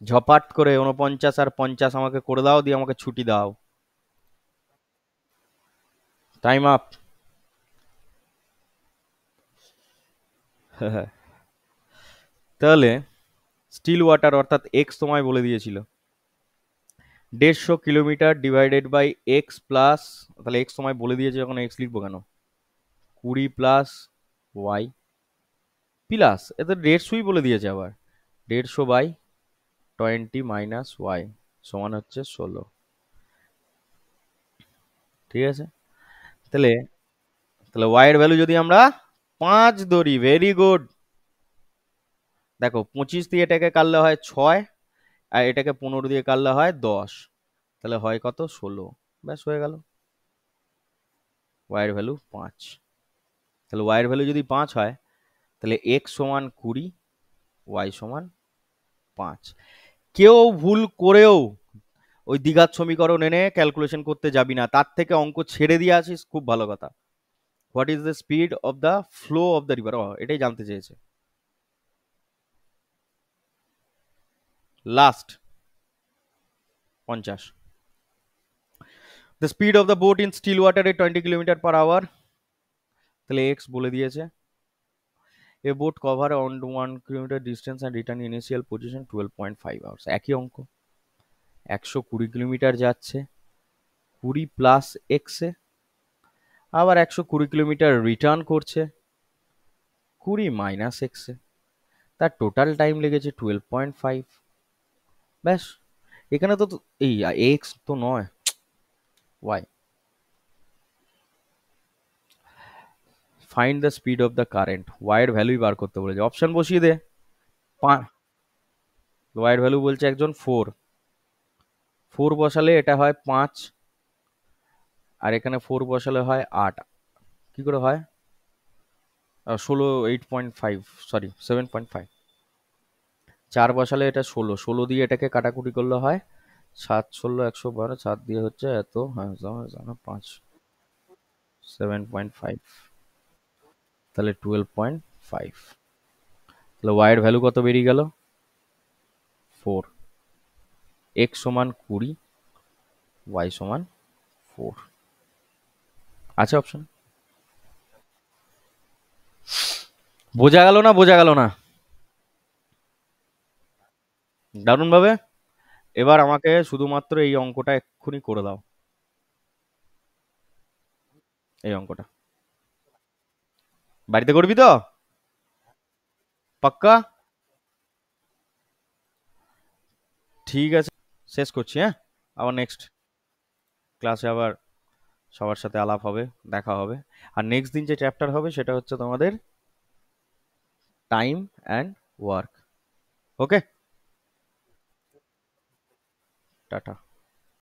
ঝপাট করে 49 আর 50 আমাকে করে দাও, দিয়ে আমাকে ছুটি দাও। Time up. তাহলে স্টিল ওয়াটার অর্থাৎ এক্স তোমায় বলে দিয়েছিল 150 kilometre divided by x plus, তাহলে এক্স তোমায় বলে দিয়েছে যখন এক্স লিখবো কেন, 20 প্লাস ওয়াই প্লাস, এতে 150ই বলে দিয়েছে আবার, 150/20 মাইনাস ওয়াই সমান হচ্ছে 16। ঠিক আছে, তাহলে তাহলে ওয়াই এর ভ্যালু যদি আমরা 5 ধরি, ভেরি গুড। দেখো 25 দিয়ে এটাকে কাটলে হয় 6, আর এটাকে 15 দিয়ে কাটলে হয় 10, তাহলে হয় কত, 16। ব্যাস হয়ে গেল, ওয়াই এর ভ্যালু 5। তাহলে ওয়াই এর ভ্যালু যদি 5 হয়, তাহলে এক্স সমান 20, ওয়াই সমান 5। কেউ ভুল করেও ওই দ্বিঘাত সমীকরণ এনে ক্যালকুলেশন করতে যাবি না, তার থেকে অঙ্ক ছেড়ে দিয়ে আসিস, খুব ভালো কথা। What is the speed of the flow of the river, এটাই জানতে চেয়েছে। Last 50, the speed of the boat in still ওয়াটারে 20 কিলোমিটার/আওয়ার। তাহলে এক্স বলে দিয়েছে, a boat cover on 1 kilometre distance and return initial position 12.5 hours. একই অঙ্ক, 120 kilometre যাচ্ছে, 20 প্লাস এক্স এ, আবার 120 কিলোমিটার রিটার্ন করছে 20 - x, তার টোটাল টাইম লেগেছে 12.5। ব্যাস, এখানে তো এই এক্স তো নয়, y. Find the speed of the current, ওয়াইয়ের ভ্যালুই বার করতে বলেছে, অপশন বসিয়ে দে। ওয়াইয়ের ভ্যালু বলছে একজন 4, 4 বসালে এটা হয় 5, আর এখানে 4 বসালে হয় 8। কি করে হয়? 8.5, সরি 7.5। 4 বসালে এটা 16, 16 দিয়ে এটাকে কাটাকুটি করলে হয় 7 × 16 = 112, 7 দিয়ে হচ্ছে এত, হ্যাঁ জানো 5, 7.5, তাহলে 12.5। তাহলে ওয়াই এর ভ্যালু কত বেরিয়ে গেল? 4। এক্স সমান 20, ওয়াই সমান 4। আছে অপশন? বোঝা গেল না? বোঝা গেল না? দারুণ ভাবে। এবার আমাকে শুধুমাত্র এই অঙ্কটা এক্ষুনি করে দাও, এই অঙ্কটা। বাড়িতে করবি তো? পাক্কা? ঠিক আছে, শেষ করছি, হ্যাঁ। আবার নেক্সট ক্লাসে আবার সবার সাথে আলাপ হবে, দেখা হবে। আর নেক্সট দিন যে চ্যাপ্টার হবে সেটা হচ্ছে তোমাদের time and work. Okay, tata.